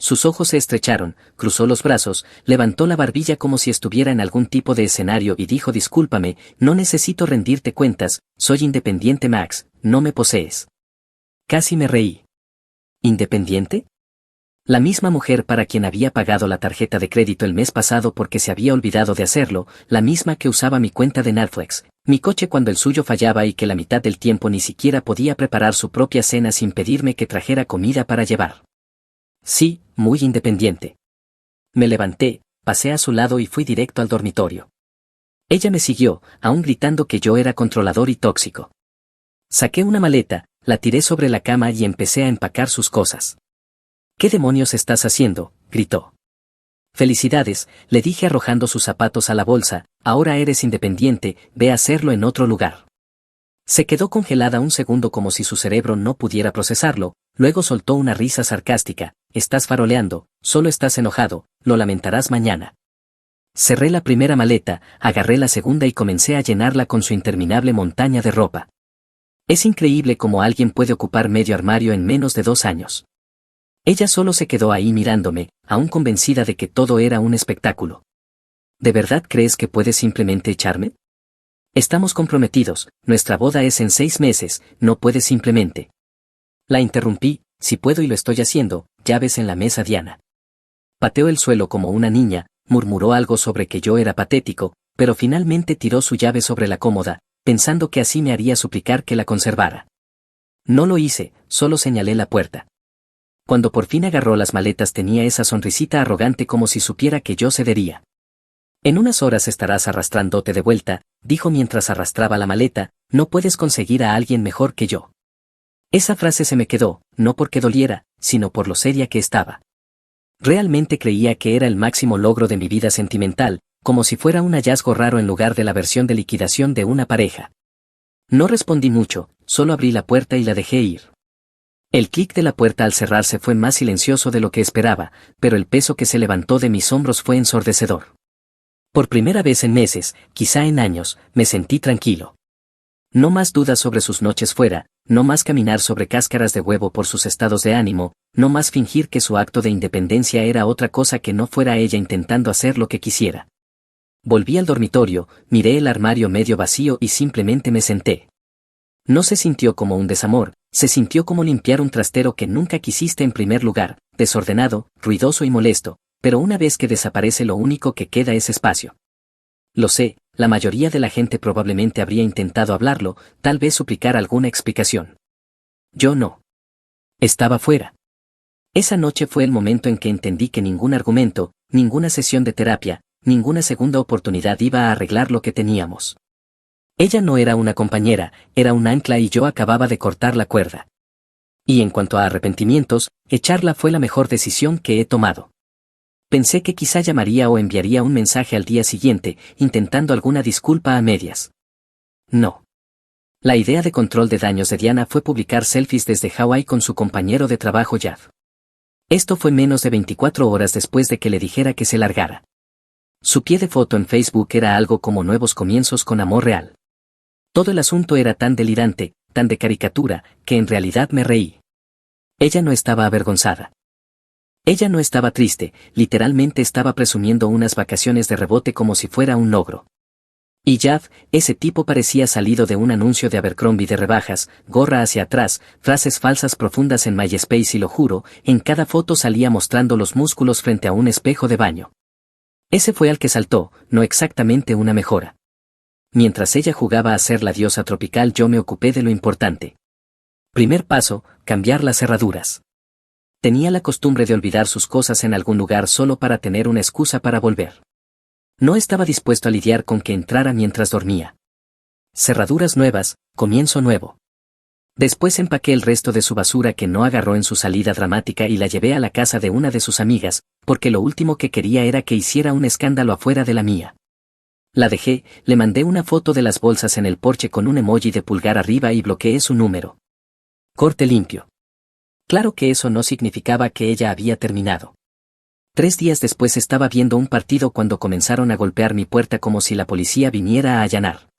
A: Sus ojos se estrecharon, cruzó los brazos, levantó la barbilla como si estuviera en algún tipo de escenario y dijo discúlpame, no necesito rendirte cuentas, soy independiente Max, no me posees. Casi me reí. ¿Independiente? La misma mujer para quien había pagado la tarjeta de crédito el mes pasado porque se había olvidado de hacerlo, la misma que usaba mi cuenta de Netflix, Mi coche cuando el suyo fallaba y que la mitad del tiempo ni siquiera podía preparar su propia cena sin pedirme que trajera comida para llevar. Sí, muy independiente. Me levanté, pasé a su lado y fui directo al dormitorio. Ella me siguió, aún gritando que yo era controlador y tóxico. Saqué una maleta, la tiré sobre la cama y empecé a empacar sus cosas. ¿Qué demonios estás haciendo?, gritó. Felicidades, le dije arrojando sus zapatos a la bolsa, ahora eres independiente, ve a hacerlo en otro lugar. Se quedó congelada un segundo como si su cerebro no pudiera procesarlo, luego soltó una risa sarcástica, estás faroleando, solo estás enojado, lo lamentarás mañana. Cerré la primera maleta, agarré la segunda y comencé a llenarla con su interminable montaña de ropa. Es increíble cómo alguien puede ocupar medio armario en menos de 2 años. Ella solo se quedó ahí mirándome, aún convencida de que todo era un espectáculo. ¿De verdad crees que puedes simplemente echarme? Estamos comprometidos, nuestra boda es en 6 meses, no puedes simplemente. La interrumpí, si puedo y lo estoy haciendo, llaves en la mesa Diana. Pateó el suelo como una niña, murmuró algo sobre que yo era patético, pero finalmente tiró su llave sobre la cómoda, pensando que así me haría suplicar que la conservara. No lo hice, solo señalé la puerta. Cuando por fin agarró las maletas tenía esa sonrisita arrogante como si supiera que yo cedería. En unas horas estarás arrastrándote de vuelta, dijo mientras arrastraba la maleta, no puedes conseguir a alguien mejor que yo. Esa frase se me quedó, no porque doliera, sino por lo seria que estaba. Realmente creía que era el máximo logro de mi vida sentimental, como si fuera un hallazgo raro en lugar de la versión de liquidación de una pareja. No respondí mucho, solo abrí la puerta y la dejé ir. El clic de la puerta al cerrarse fue más silencioso de lo que esperaba, pero el peso que se levantó de mis hombros fue ensordecedor. Por primera vez en meses, quizá en años, me sentí tranquilo. No más dudas sobre sus noches fuera, no más caminar sobre cáscaras de huevo por sus estados de ánimo, no más fingir que su acto de independencia era otra cosa que no fuera ella intentando hacer lo que quisiera. Volví al dormitorio, miré el armario medio vacío y simplemente me senté. No se sintió como un desamor, se sintió como limpiar un trastero que nunca quisiste en primer lugar, desordenado, ruidoso y molesto, pero una vez que desaparece lo único que queda es espacio. Lo sé, la mayoría de la gente probablemente habría intentado hablarlo, tal vez suplicar alguna explicación. Yo no. Estaba fuera. Esa noche fue el momento en que entendí que ningún argumento, ninguna sesión de terapia, ninguna segunda oportunidad iba a arreglar lo que teníamos. Ella no era una compañera, era un ancla y yo acababa de cortar la cuerda. Y en cuanto a arrepentimientos, echarla fue la mejor decisión que he tomado. Pensé que quizá llamaría o enviaría un mensaje al día siguiente, intentando alguna disculpa a medias. No. La idea de control de daños de Diana fue publicar selfies desde Hawái con su compañero de trabajo Jeff. Esto fue menos de 24 horas después de que le dijera que se largara. Su pie de foto en Facebook era algo como nuevos comienzos con amor real. Todo el asunto era tan delirante, tan de caricatura, que en realidad me reí. Ella no estaba avergonzada. Ella no estaba triste, literalmente estaba presumiendo unas vacaciones de rebote como si fuera un logro. Y Jeff, ese tipo parecía salido de un anuncio de Abercrombie de rebajas, gorra hacia atrás, frases falsas profundas en MySpace y lo juro, en cada foto salía mostrando los músculos frente a un espejo de baño. Ese fue al que saltó, no exactamente una mejora. Mientras ella jugaba a ser la diosa tropical yo me ocupé de lo importante. Primer paso, cambiar las cerraduras. Tenía la costumbre de olvidar sus cosas en algún lugar solo para tener una excusa para volver. No estaba dispuesto a lidiar con que entrara mientras dormía. Cerraduras nuevas, comienzo nuevo. Después empaqué el resto de su basura que no agarró en su salida dramática y la llevé a la casa de una de sus amigas, porque lo último que quería era que hiciera un escándalo afuera de la mía. La dejé, le mandé una foto de las bolsas en el porche con un emoji de pulgar arriba y bloqueé su número. Corte limpio. Claro que eso no significaba que ella había terminado. 3 días después estaba viendo un partido cuando comenzaron a golpear mi puerta como si la policía viniera a allanar.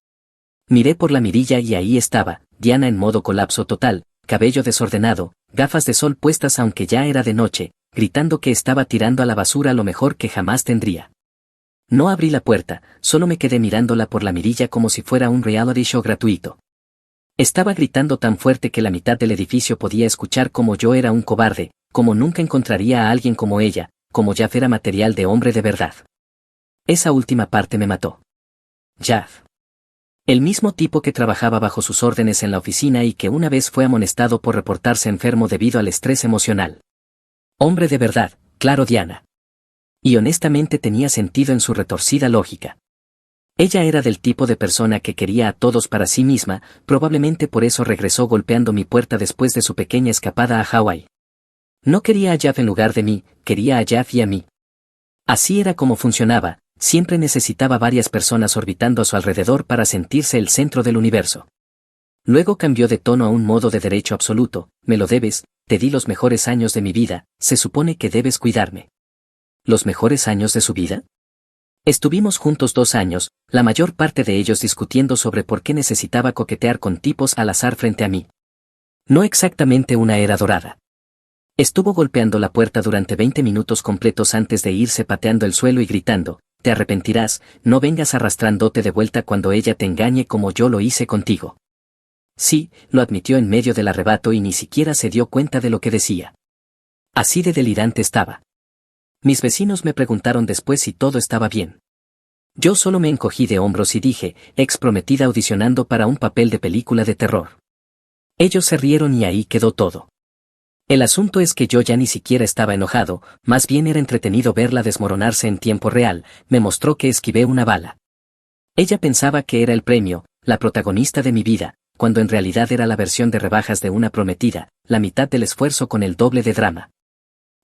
A: Miré por la mirilla y ahí estaba, Diana en modo colapso total, cabello desordenado, gafas de sol puestas aunque ya era de noche, gritando que estaba tirando a la basura lo mejor que jamás tendría. No abrí la puerta, solo me quedé mirándola por la mirilla como si fuera un reality show gratuito. Estaba gritando tan fuerte que la mitad del edificio podía escuchar como yo era un cobarde, como nunca encontraría a alguien como ella, como Jeff era material de hombre de verdad. Esa última parte me mató. Jeff. El mismo tipo que trabajaba bajo sus órdenes en la oficina y que una vez fue amonestado por reportarse enfermo debido al estrés emocional. Hombre de verdad, claro Diana. Y honestamente tenía sentido en su retorcida lógica. Ella era del tipo de persona que quería a todos para sí misma, probablemente por eso regresó golpeando mi puerta después de su pequeña escapada a Hawái. No quería a Jeff en lugar de mí, quería a Jeff y a mí. Así era como funcionaba, siempre necesitaba varias personas orbitando a su alrededor para sentirse el centro del universo. Luego cambió de tono a un modo de derecho absoluto, me lo debes, te di los mejores años de mi vida, se supone que debes cuidarme. ¿Los mejores años de su vida? Estuvimos juntos 2 años, la mayor parte de ellos discutiendo sobre por qué necesitaba coquetear con tipos al azar frente a mí. No exactamente una era dorada. Estuvo golpeando la puerta durante 20 minutos completos antes de irse pateando el suelo y gritando, te arrepentirás, no vengas arrastrándote de vuelta cuando ella te engañe como yo lo hice contigo. Sí, lo admitió en medio del arrebato y ni siquiera se dio cuenta de lo que decía. Así de delirante estaba. Mis vecinos me preguntaron después si todo estaba bien. Yo solo me encogí de hombros y dije, ex prometida audicionando para un papel de película de terror. Ellos se rieron y ahí quedó todo. El asunto es que yo ya ni siquiera estaba enojado, más bien era entretenido verla desmoronarse en tiempo real, me mostró que esquivé una bala. Ella pensaba que era el premio, la protagonista de mi vida, cuando en realidad era la versión de rebajas de una prometida, la mitad del esfuerzo con el doble de drama.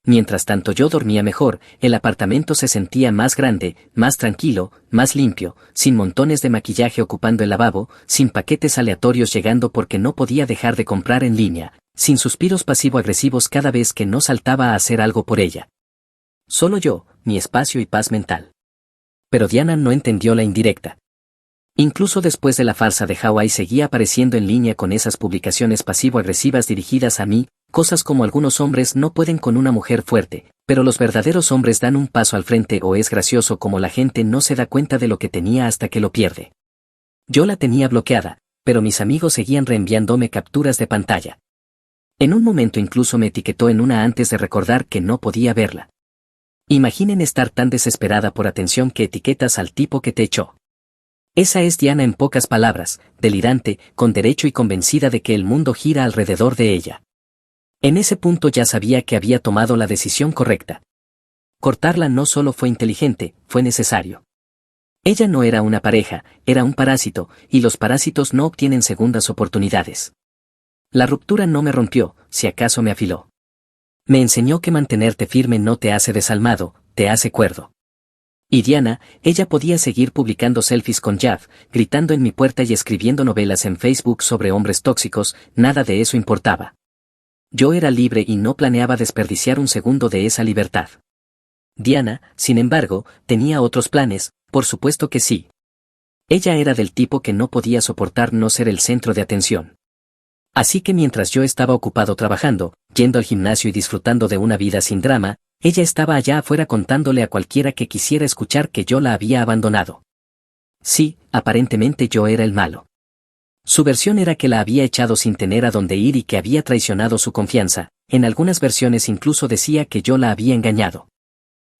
A: Mientras tanto yo dormía mejor, el apartamento se sentía más grande, más tranquilo, más limpio, sin montones de maquillaje ocupando el lavabo, sin paquetes aleatorios llegando porque no podía dejar de comprar en línea, sin suspiros pasivo-agresivos cada vez que no saltaba a hacer algo por ella. Solo yo, mi espacio y paz mental. Pero Diana no entendió la indirecta. Incluso después de la farsa de Hawái seguía apareciendo en línea con esas publicaciones pasivo-agresivas dirigidas a mí, cosas como algunos hombres no pueden con una mujer fuerte, pero los verdaderos hombres dan un paso al frente o es gracioso como la gente no se da cuenta de lo que tenía hasta que lo pierde. Yo la tenía bloqueada, pero mis amigos seguían reenviándome capturas de pantalla. En un momento incluso me etiquetó en una antes de recordar que no podía verla. Imaginen estar tan desesperada por atención que etiquetas al tipo que te echó. Esa es Diana en pocas palabras, delirante, con derecho y convencida de que el mundo gira alrededor de ella. En ese punto ya sabía que había tomado la decisión correcta. Cortarla no solo fue inteligente, fue necesario. Ella no era una pareja, era un parásito, y los parásitos no obtienen segundas oportunidades. La ruptura no me rompió, si acaso me afiló. Me enseñó que mantenerte firme no te hace desalmado, te hace cuerdo. Y Diana, ella podía seguir publicando selfies con Jeff, gritando en mi puerta y escribiendo novelas en Facebook sobre hombres tóxicos, nada de eso importaba. Yo era libre y no planeaba desperdiciar un segundo de esa libertad. Diana, sin embargo, tenía otros planes, por supuesto que sí. Ella era del tipo que no podía soportar no ser el centro de atención. Así que mientras yo estaba ocupado trabajando, yendo al gimnasio y disfrutando de una vida sin drama, ella estaba allá afuera contándole a cualquiera que quisiera escuchar que yo la había abandonado. Sí, aparentemente yo era el malo. Su versión era que la había echado sin tener a dónde ir y que había traicionado su confianza, en algunas versiones incluso decía que yo la había engañado.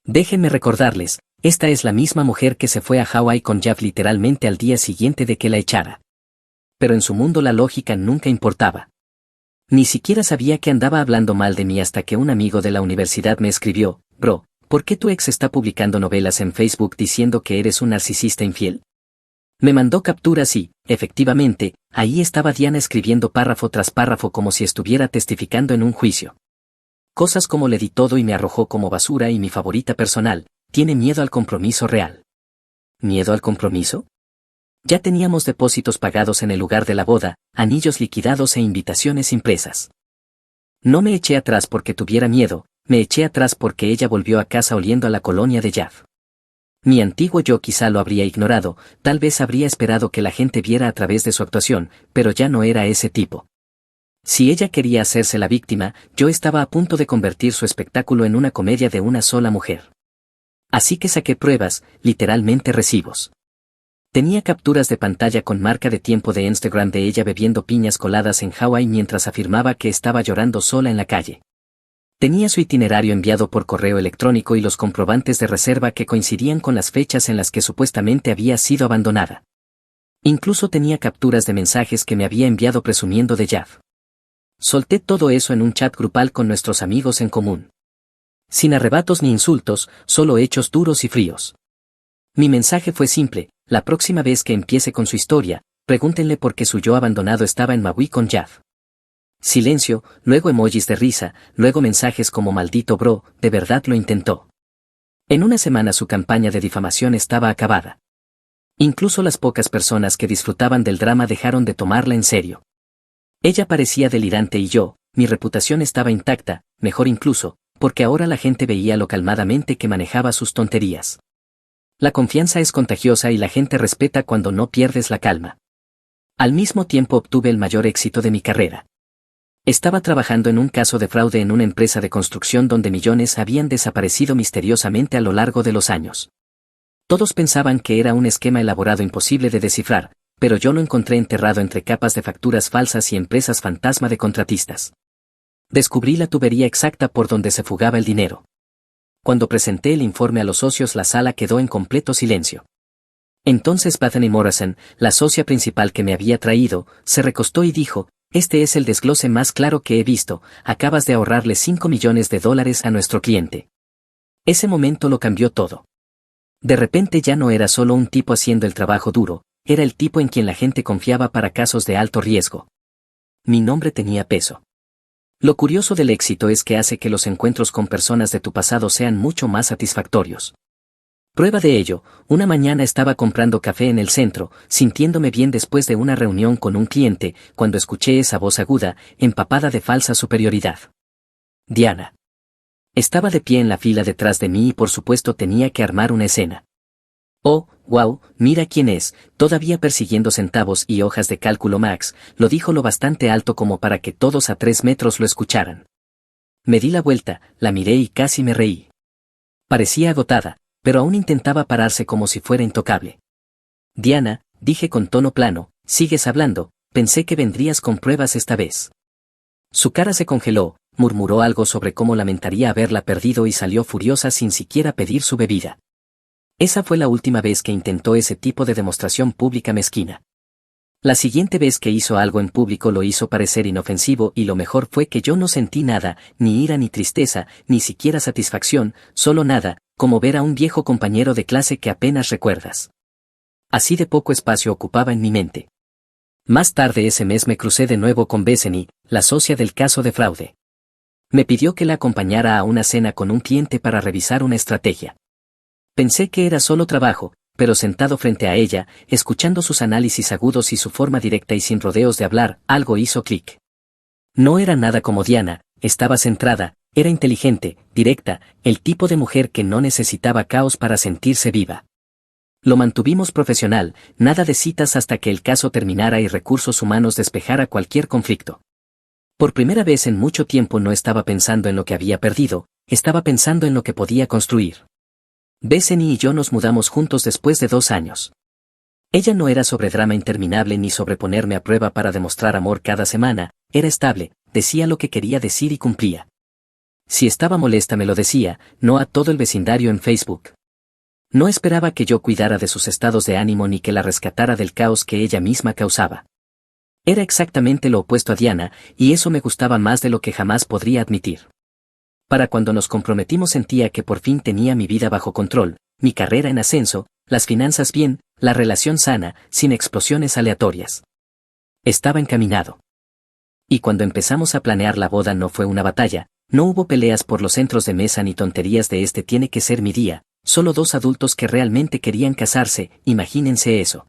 A: Déjenme recordarles, esta es la misma mujer que se fue a Hawái con Jeff literalmente al día siguiente de que la echara. Pero en su mundo la lógica nunca importaba. Ni siquiera sabía que andaba hablando mal de mí hasta que un amigo de la universidad me escribió, bro, ¿por qué tu ex está publicando novelas en Facebook diciendo que eres un narcisista infiel? Me mandó capturas y, efectivamente, ahí estaba Diana escribiendo párrafo tras párrafo como si estuviera testificando en un juicio. Cosas como le di todo y me arrojó como basura y mi favorita personal, tiene miedo al compromiso real. ¿Miedo al compromiso? Ya teníamos depósitos pagados en el lugar de la boda, anillos liquidados e invitaciones impresas. No me eché atrás porque tuviera miedo, me eché atrás porque ella volvió a casa oliendo a la colonia de Jeff. Mi antiguo yo quizá lo habría ignorado, tal vez habría esperado que la gente viera a través de su actuación, pero ya no era ese tipo. Si ella quería hacerse la víctima, yo estaba a punto de convertir su espectáculo en una comedia de una sola mujer. Así que saqué pruebas, literalmente recibos. Tenía capturas de pantalla con marca de tiempo de Instagram de ella bebiendo piñas coladas en Hawái mientras afirmaba que estaba llorando sola en la calle. Tenía su itinerario enviado por correo electrónico y los comprobantes de reserva que coincidían con las fechas en las que supuestamente había sido abandonada. Incluso tenía capturas de mensajes que me había enviado presumiendo de Jav. Solté todo eso en un chat grupal con nuestros amigos en común. Sin arrebatos ni insultos, solo hechos duros y fríos. Mi mensaje fue simple: la próxima vez que empiece con su historia, pregúntenle por qué su yo abandonado estaba en Maui con Jav. Silencio, luego emojis de risa, luego mensajes como maldito bro, de verdad lo intentó. En una semana su campaña de difamación estaba acabada. Incluso las pocas personas que disfrutaban del drama dejaron de tomarla en serio. Ella parecía delirante y yo, mi reputación estaba intacta, mejor incluso, porque ahora la gente veía lo calmadamente que manejaba sus tonterías. La confianza es contagiosa y la gente respeta cuando no pierdes la calma. Al mismo tiempo obtuve el mayor éxito de mi carrera. Estaba trabajando en un caso de fraude en una empresa de construcción donde millones habían desaparecido misteriosamente a lo largo de los años. Todos pensaban que era un esquema elaborado imposible de descifrar, pero yo lo encontré enterrado entre capas de facturas falsas y empresas fantasma de contratistas. Descubrí la tubería exacta por donde se fugaba el dinero. Cuando presenté el informe a los socios, la sala quedó en completo silencio. Entonces Bethany Morrison, la socia principal que me había traído, se recostó y dijo: este es el desglose más claro que he visto, acabas de ahorrarle $5 millones a nuestro cliente. Ese momento lo cambió todo. De repente ya no era solo un tipo haciendo el trabajo duro, era el tipo en quien la gente confiaba para casos de alto riesgo. Mi nombre tenía peso. Lo curioso del éxito es que hace que los encuentros con personas de tu pasado sean mucho más satisfactorios. Prueba de ello: una mañana estaba comprando café en el centro, sintiéndome bien después de una reunión con un cliente, cuando escuché esa voz aguda, empapada de falsa superioridad. Diana. Estaba de pie en la fila detrás de mí y por supuesto tenía que armar una escena. Oh, wow, mira quién es, todavía persiguiendo centavos y hojas de cálculo Max, lo dijo lo bastante alto como para que todos a 3 metros lo escucharan. Me di la vuelta, la miré y casi me reí. Parecía agotada, pero aún intentaba pararse como si fuera intocable. Diana, dije con tono plano, sigues hablando, pensé que vendrías con pruebas esta vez. Su cara se congeló, murmuró algo sobre cómo lamentaría haberla perdido y salió furiosa sin siquiera pedir su bebida. Esa fue la última vez que intentó ese tipo de demostración pública mezquina. La siguiente vez que hizo algo en público lo hizo parecer inofensivo y lo mejor fue que yo no sentí nada, ni ira ni tristeza, ni siquiera satisfacción, solo nada, como ver a un viejo compañero de clase que apenas recuerdas. Así de poco espacio ocupaba en mi mente. Más tarde ese mes me crucé de nuevo con Bethany, la socia del caso de fraude. Me pidió que la acompañara a una cena con un cliente para revisar una estrategia. Pensé que era solo trabajo, pero sentado frente a ella, escuchando sus análisis agudos y su forma directa y sin rodeos de hablar, algo hizo clic. No era nada como Diana, estaba centrada, era inteligente, directa, el tipo de mujer que no necesitaba caos para sentirse viva. Lo mantuvimos profesional, nada de citas hasta que el caso terminara y recursos humanos despejara cualquier conflicto. Por primera vez en mucho tiempo no estaba pensando en lo que había perdido, estaba pensando en lo que podía construir. Bethany y yo nos mudamos juntos después de 2 años. Ella no era sobre drama interminable ni sobre ponerme a prueba para demostrar amor cada semana, era estable, decía lo que quería decir y cumplía. Si estaba molesta me lo decía, no a todo el vecindario en Facebook. No esperaba que yo cuidara de sus estados de ánimo ni que la rescatara del caos que ella misma causaba. Era exactamente lo opuesto a Diana, y eso me gustaba más de lo que jamás podría admitir. Para cuando nos comprometimos sentía que por fin tenía mi vida bajo control, mi carrera en ascenso, las finanzas bien, la relación sana, sin explosiones aleatorias. Estaba encaminado. Y cuando empezamos a planear la boda no fue una batalla, no hubo peleas por los centros de mesa ni tonterías de este tiene que ser mi día, solo 2 adultos que realmente querían casarse, imagínense eso.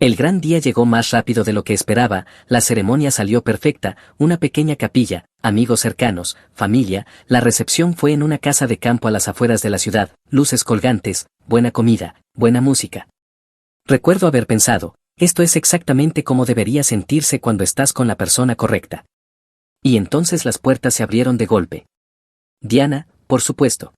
A: El gran día llegó más rápido de lo que esperaba, la ceremonia salió perfecta, una pequeña capilla, amigos cercanos, familia, la recepción fue en una casa de campo a las afueras de la ciudad, luces colgantes, buena comida, buena música. Recuerdo haber pensado, esto es exactamente como debería sentirse cuando estás con la persona correcta. Y entonces las puertas se abrieron de golpe. Diana, por supuesto.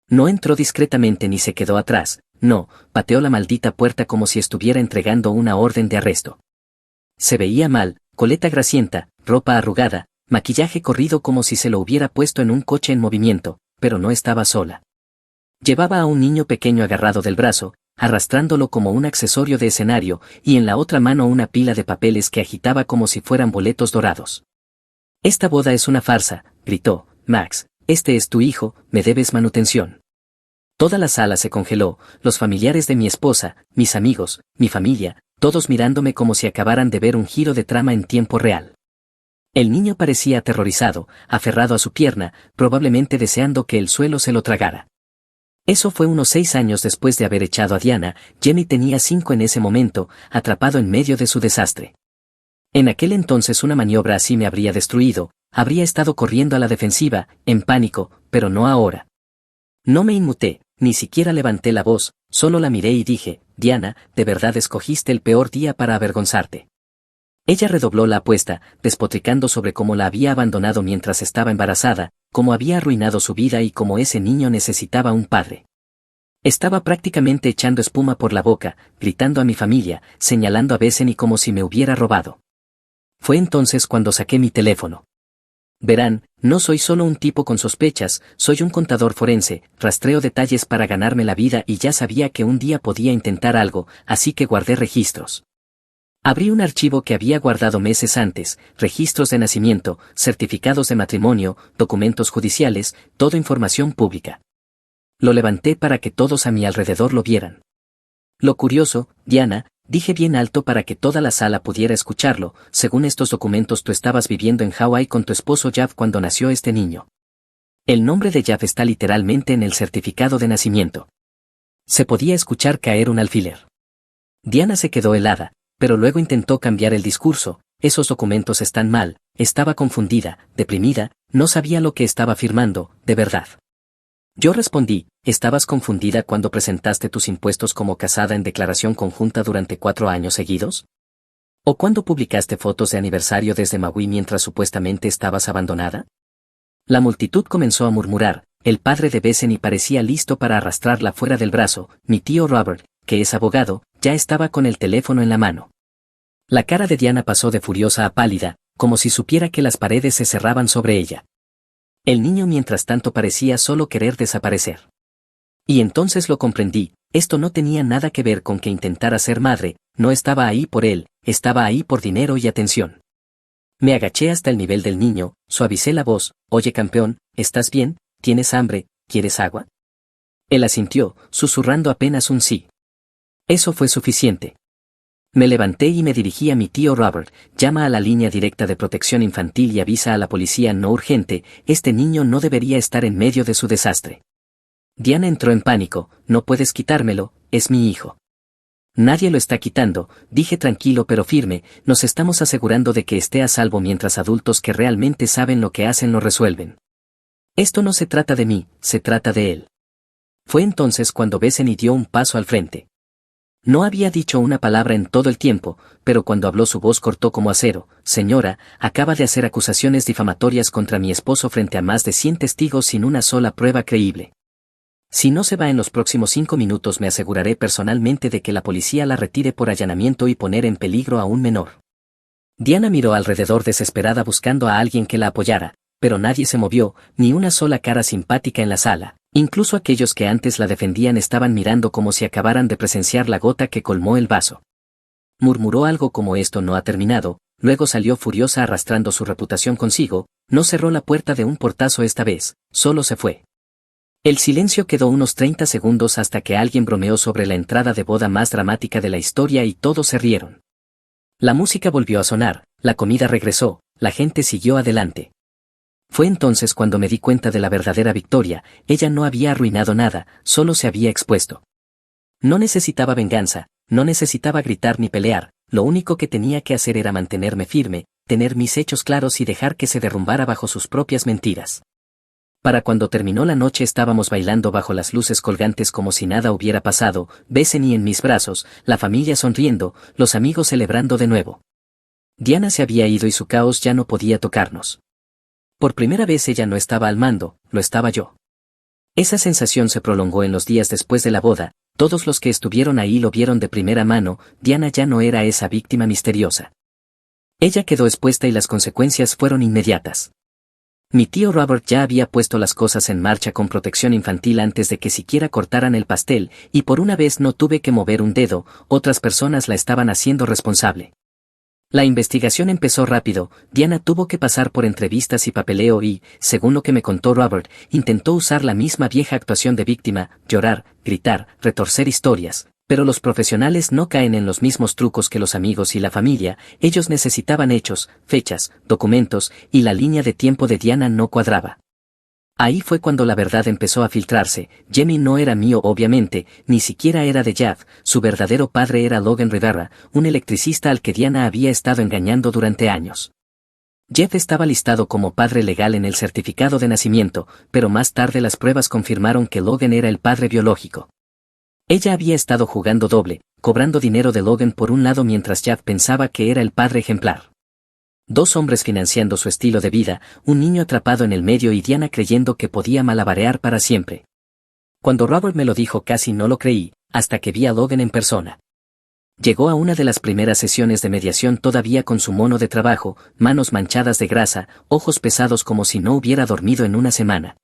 A: No entró discretamente ni se quedó atrás, no, pateó la maldita puerta como si estuviera entregando una orden de arresto. Se veía mal, coleta grasienta, ropa arrugada, maquillaje corrido como si se lo hubiera puesto en un coche en movimiento, pero no estaba sola. Llevaba a un niño pequeño agarrado del brazo, arrastrándolo como un accesorio de escenario, y en la otra mano una pila de papeles que agitaba como si fueran boletos dorados. «Esta boda es una farsa», gritó. «Max, este es tu hijo, me debes manutención». Toda la sala se congeló, los familiares de mi esposa, mis amigos, mi familia, todos mirándome como si acabaran de ver un giro de trama en tiempo real. El niño parecía aterrorizado, aferrado a su pierna, probablemente deseando que el suelo se lo tragara. Eso fue unos 6 años después de haber echado a Diana. Jenny tenía 5 en ese momento, atrapado en medio de su desastre. En aquel entonces una maniobra así me habría destruido, habría estado corriendo a la defensiva, en pánico, pero no ahora. No me inmuté, ni siquiera levanté la voz, solo la miré y dije: «Diana, de verdad escogiste el peor día para avergonzarte». Ella redobló la apuesta, despotricando sobre cómo la había abandonado mientras estaba embarazada, cómo había arruinado su vida y cómo ese niño necesitaba un padre. Estaba prácticamente echando espuma por la boca, gritando a mi familia, señalando a Bethany como si me hubiera robado. Fue entonces cuando saqué mi teléfono. Verán, no soy solo un tipo con sospechas, soy un contador forense, rastreo detalles para ganarme la vida y ya sabía que un día podía intentar algo, así que guardé registros. Abrí un archivo que había guardado meses antes, registros de nacimiento, certificados de matrimonio, documentos judiciales, toda información pública. Lo levanté para que todos a mi alrededor lo vieran. Lo curioso, Diana, dije bien alto para que toda la sala pudiera escucharlo, según estos documentos tú estabas viviendo en Hawái con tu esposo Jeff cuando nació este niño. El nombre de Jeff está literalmente en el certificado de nacimiento. Se podía escuchar caer un alfiler. Diana se quedó helada, pero luego intentó cambiar el discurso. Esos documentos están mal, estaba confundida, deprimida, no sabía lo que estaba firmando, de verdad. Yo respondí: ¿estabas confundida cuando presentaste tus impuestos como casada en declaración conjunta durante 4 años seguidos? ¿O cuando publicaste fotos de aniversario desde Maui mientras supuestamente estabas abandonada? La multitud comenzó a murmurar. El padre de Bethany parecía listo para arrastrarla fuera del brazo. Mi tío Robert, que es abogado, ya estaba con el teléfono en la mano. La cara de Diana pasó de furiosa a pálida, como si supiera que las paredes se cerraban sobre ella. El niño mientras tanto parecía solo querer desaparecer. Y entonces lo comprendí, esto no tenía nada que ver con que intentara ser madre, no estaba ahí por él, estaba ahí por dinero y atención. Me agaché hasta el nivel del niño, suavicé la voz: «Oye campeón, ¿estás bien? ¿Tienes hambre? ¿Quieres agua?». Él asintió, susurrando apenas un sí. Eso fue suficiente. Me levanté y me dirigí a mi tío Robert: «Llama a la línea directa de protección infantil y avisa a la policía no urgente, este niño no debería estar en medio de su desastre». Diana entró en pánico: «No puedes quitármelo, es mi hijo». «Nadie lo está quitando», dije tranquilo pero firme, «nos estamos asegurando de que esté a salvo mientras adultos que realmente saben lo que hacen lo resuelven. Esto no se trata de mí, se trata de él». Fue entonces cuando Bethany dio un paso al frente. No había dicho una palabra en todo el tiempo, pero cuando habló su voz cortó como acero: «Señora, acaba de hacer acusaciones difamatorias contra mi esposo frente a más de 100 testigos sin una sola prueba creíble. Si no se va en los próximos 5 minutos me aseguraré personalmente de que la policía la retire por allanamiento y poner en peligro a un menor». Diana miró alrededor desesperada buscando a alguien que la apoyara, pero nadie se movió, ni una sola cara simpática en la sala. Incluso aquellos que antes la defendían estaban mirando como si acabaran de presenciar la gota que colmó el vaso. Murmuró algo como: «esto no ha terminado», luego salió furiosa arrastrando su reputación consigo, no cerró la puerta de un portazo esta vez, solo se fue. El silencio quedó unos 30 segundos hasta que alguien bromeó sobre la entrada de boda más dramática de la historia y todos se rieron. La música volvió a sonar, la comida regresó, la gente siguió adelante. Fue entonces cuando me di cuenta de la verdadera victoria: ella no había arruinado nada, solo se había expuesto. No necesitaba venganza, no necesitaba gritar ni pelear, lo único que tenía que hacer era mantenerme firme, tener mis hechos claros y dejar que se derrumbara bajo sus propias mentiras. Para cuando terminó la noche estábamos bailando bajo las luces colgantes como si nada hubiera pasado, Bethany en mis brazos, la familia sonriendo, los amigos celebrando de nuevo. Diana se había ido y su caos ya no podía tocarnos. Por primera vez ella no estaba al mando, lo estaba yo. Esa sensación se prolongó en los días después de la boda, todos los que estuvieron ahí lo vieron de primera mano. Diana ya no era esa víctima misteriosa. Ella quedó expuesta y las consecuencias fueron inmediatas. Mi tío Robert ya había puesto las cosas en marcha con protección infantil antes de que siquiera cortaran el pastel, y por una vez no tuve que mover un dedo, otras personas la estaban haciendo responsable. La investigación empezó rápido, Diana tuvo que pasar por entrevistas y papeleo y, según lo que me contó Robert, intentó usar la misma vieja actuación de víctima, llorar, gritar, retorcer historias, pero los profesionales no caen en los mismos trucos que los amigos y la familia, ellos necesitaban hechos, fechas, documentos, y la línea de tiempo de Diana no cuadraba. Ahí fue cuando la verdad empezó a filtrarse. Jamie no era mío obviamente, ni siquiera era de Jeff, su verdadero padre era Logan Rivera, un electricista al que Diana había estado engañando durante años. Jeff estaba listado como padre legal en el certificado de nacimiento, pero más tarde las pruebas confirmaron que Logan era el padre biológico. Ella había estado jugando doble, cobrando dinero de Logan por un lado mientras Jeff pensaba que era el padre ejemplar. Dos hombres financiando su estilo de vida, un niño atrapado en el medio y Diana creyendo que podía malabarear para siempre. Cuando Robert me lo dijo casi no lo creí, hasta que vi a Logan en persona. Llegó a una de las primeras sesiones de mediación todavía con su mono de trabajo, manos manchadas de grasa, ojos pesados como si no hubiera dormido en una semana.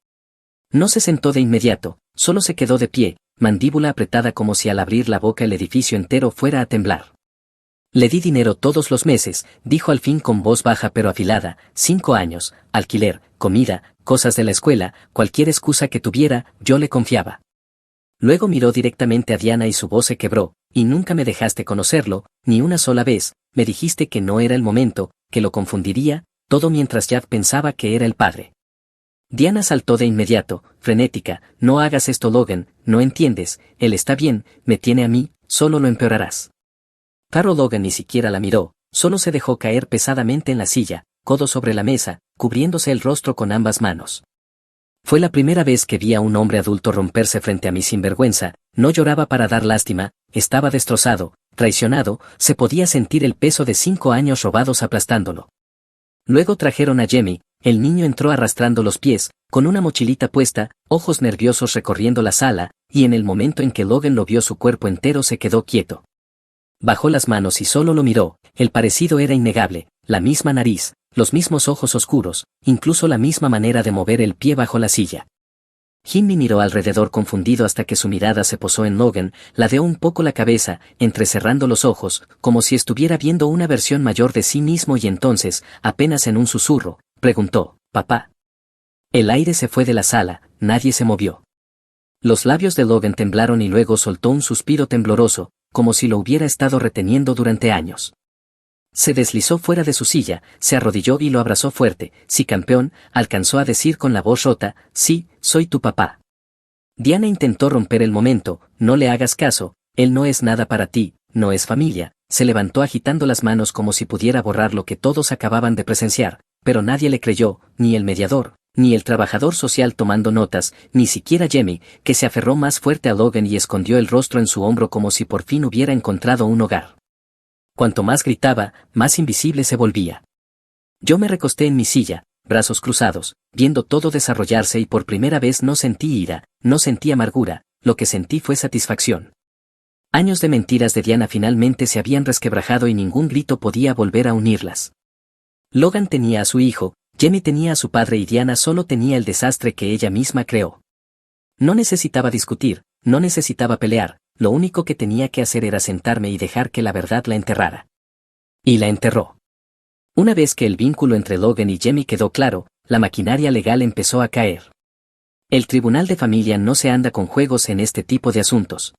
A: No se sentó de inmediato, solo se quedó de pie, mandíbula apretada como si al abrir la boca el edificio entero fuera a temblar. Le di dinero todos los meses, dijo al fin con voz baja pero afilada, 5 años, alquiler, comida, cosas de la escuela, cualquier excusa que tuviera, yo le confiaba. Luego miró directamente a Diana y su voz se quebró, y nunca me dejaste conocerlo, ni una sola vez, me dijiste que no era el momento, que lo confundiría, todo mientras Jack pensaba que era el padre. Diana saltó de inmediato, frenética, no hagas esto Logan, no entiendes, él está bien, me tiene a mí, solo lo empeorarás. Carol Logan ni siquiera la miró, solo se dejó caer pesadamente en la silla, codo sobre la mesa, cubriéndose el rostro con ambas manos. Fue la primera vez que vi a un hombre adulto romperse frente a mí sin vergüenza, no lloraba para dar lástima, estaba destrozado, traicionado, se podía sentir el peso de 5 años robados aplastándolo. Luego trajeron a Jamie, el niño entró arrastrando los pies, con una mochilita puesta, ojos nerviosos recorriendo la sala, y en el momento en que Logan lo vio su cuerpo entero se quedó quieto. Bajó las manos y solo lo miró, el parecido era innegable, la misma nariz, los mismos ojos oscuros, incluso la misma manera de mover el pie bajo la silla. Jimmy miró alrededor confundido hasta que su mirada se posó en Logan, ladeó un poco la cabeza, entrecerrando los ojos, como si estuviera viendo una versión mayor de sí mismo y entonces, apenas en un susurro, preguntó, «¿Papá?». El aire se fue de la sala, nadie se movió. Los labios de Logan temblaron y luego soltó un suspiro tembloroso, como si lo hubiera estado reteniendo durante años. Se deslizó fuera de su silla, se arrodilló y lo abrazó fuerte. «Sí, campeón», alcanzó a decir con la voz rota, «sí, soy tu papá». Diana intentó romper el momento, «no le hagas caso, él no es nada para ti, no es familia». Se levantó agitando las manos como si pudiera borrar lo que todos acababan de presenciar, pero nadie le creyó, ni el mediador, ni el trabajador social tomando notas, ni siquiera Jamie, que se aferró más fuerte a Logan y escondió el rostro en su hombro como si por fin hubiera encontrado un hogar. Cuanto más gritaba, más invisible se volvía. Yo me recosté en mi silla, brazos cruzados, viendo todo desarrollarse y por primera vez no sentí ira, no sentí amargura, lo que sentí fue satisfacción. Años de mentiras de Diana finalmente se habían resquebrajado y ningún grito podía volver a unirlas. Logan tenía a su hijo, Jamie tenía a su padre y Diana solo tenía el desastre que ella misma creó. No necesitaba discutir, no necesitaba pelear, lo único que tenía que hacer era sentarme y dejar que la verdad la enterrara. Y la enterró. Una vez que el vínculo entre Logan y Jamie quedó claro, la maquinaria legal empezó a caer. El tribunal de familia no se anda con juegos en este tipo de asuntos.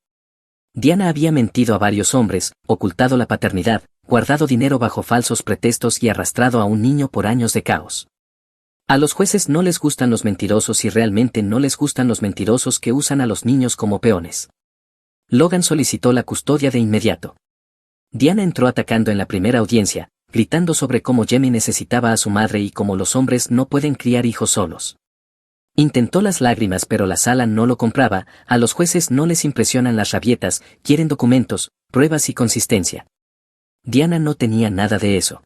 A: Diana había mentido a varios hombres, ocultado la paternidad, guardado dinero bajo falsos pretextos y arrastrado a un niño por años de caos. A los jueces no les gustan los mentirosos y realmente no les gustan los mentirosos que usan a los niños como peones. Logan solicitó la custodia de inmediato. Diana entró atacando en la primera audiencia, gritando sobre cómo Jamie necesitaba a su madre y cómo los hombres no pueden criar hijos solos. Intentó las lágrimas pero la sala no lo compraba, a los jueces no les impresionan las rabietas, quieren documentos, pruebas y consistencia. Diana no tenía nada de eso.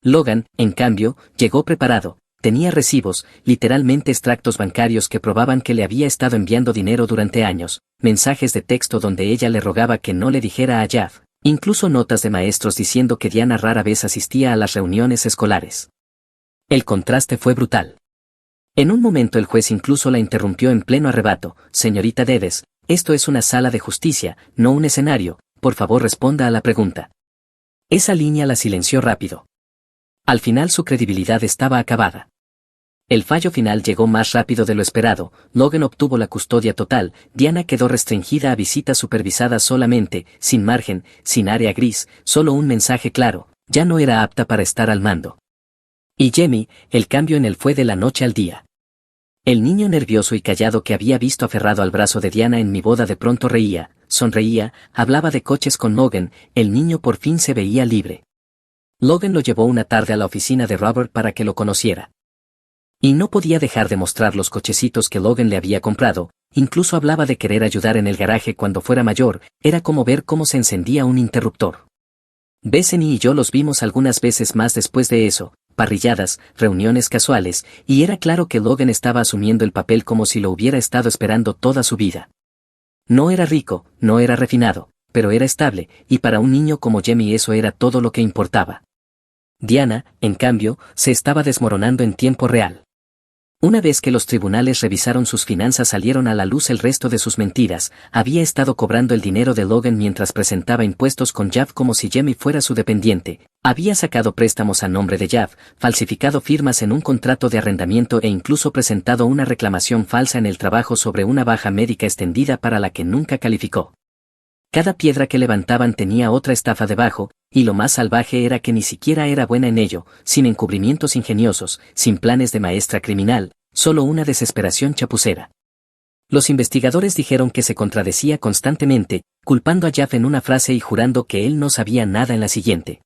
A: Logan, en cambio, llegó preparado, tenía recibos, literalmente extractos bancarios que probaban que le había estado enviando dinero durante años, mensajes de texto donde ella le rogaba que no le dijera a Jeff, incluso notas de maestros diciendo que Diana rara vez asistía a las reuniones escolares. El contraste fue brutal. En un momento el juez incluso la interrumpió en pleno arrebato. Señorita Dedes, esto es una sala de justicia, no un escenario, por favor responda a la pregunta. Esa línea la silenció rápido. Al final su credibilidad estaba acabada. El fallo final llegó más rápido de lo esperado. Logan obtuvo la custodia total, Diana quedó restringida a visitas supervisadas solamente, sin margen, sin área gris, solo un mensaje claro, ya no era apta para estar al mando. Y Jamie, el cambio en él fue de la noche al día. El niño nervioso y callado que había visto aferrado al brazo de Diana en mi boda de pronto reía, sonreía, hablaba de coches con Logan, el niño por fin se veía libre. Logan lo llevó una tarde a la oficina de Robert para que lo conociera. Y no podía dejar de mostrar los cochecitos que Logan le había comprado, incluso hablaba de querer ayudar en el garaje cuando fuera mayor, era como ver cómo se encendía un interruptor. Bethany y yo los vimos algunas veces más después de eso, parrilladas, reuniones casuales, y era claro que Logan estaba asumiendo el papel como si lo hubiera estado esperando toda su vida. No era rico, no era refinado, pero era estable, y para un niño como Jamie eso era todo lo que importaba. Diana, en cambio, se estaba desmoronando en tiempo real. Una vez que los tribunales revisaron sus finanzas salieron a la luz el resto de sus mentiras, había estado cobrando el dinero de Logan mientras presentaba impuestos con Jav como si Jamie fuera su dependiente, había sacado préstamos a nombre de Jav, falsificado firmas en un contrato de arrendamiento e incluso presentado una reclamación falsa en el trabajo sobre una baja médica extendida para la que nunca calificó. Cada piedra que levantaban tenía otra estafa debajo, y lo más salvaje era que ni siquiera era buena en ello, sin encubrimientos ingeniosos, sin planes de maestra criminal, solo una desesperación chapucera. Los investigadores dijeron que se contradecía constantemente, culpando a Jaff en una frase y jurando que él no sabía nada en la siguiente.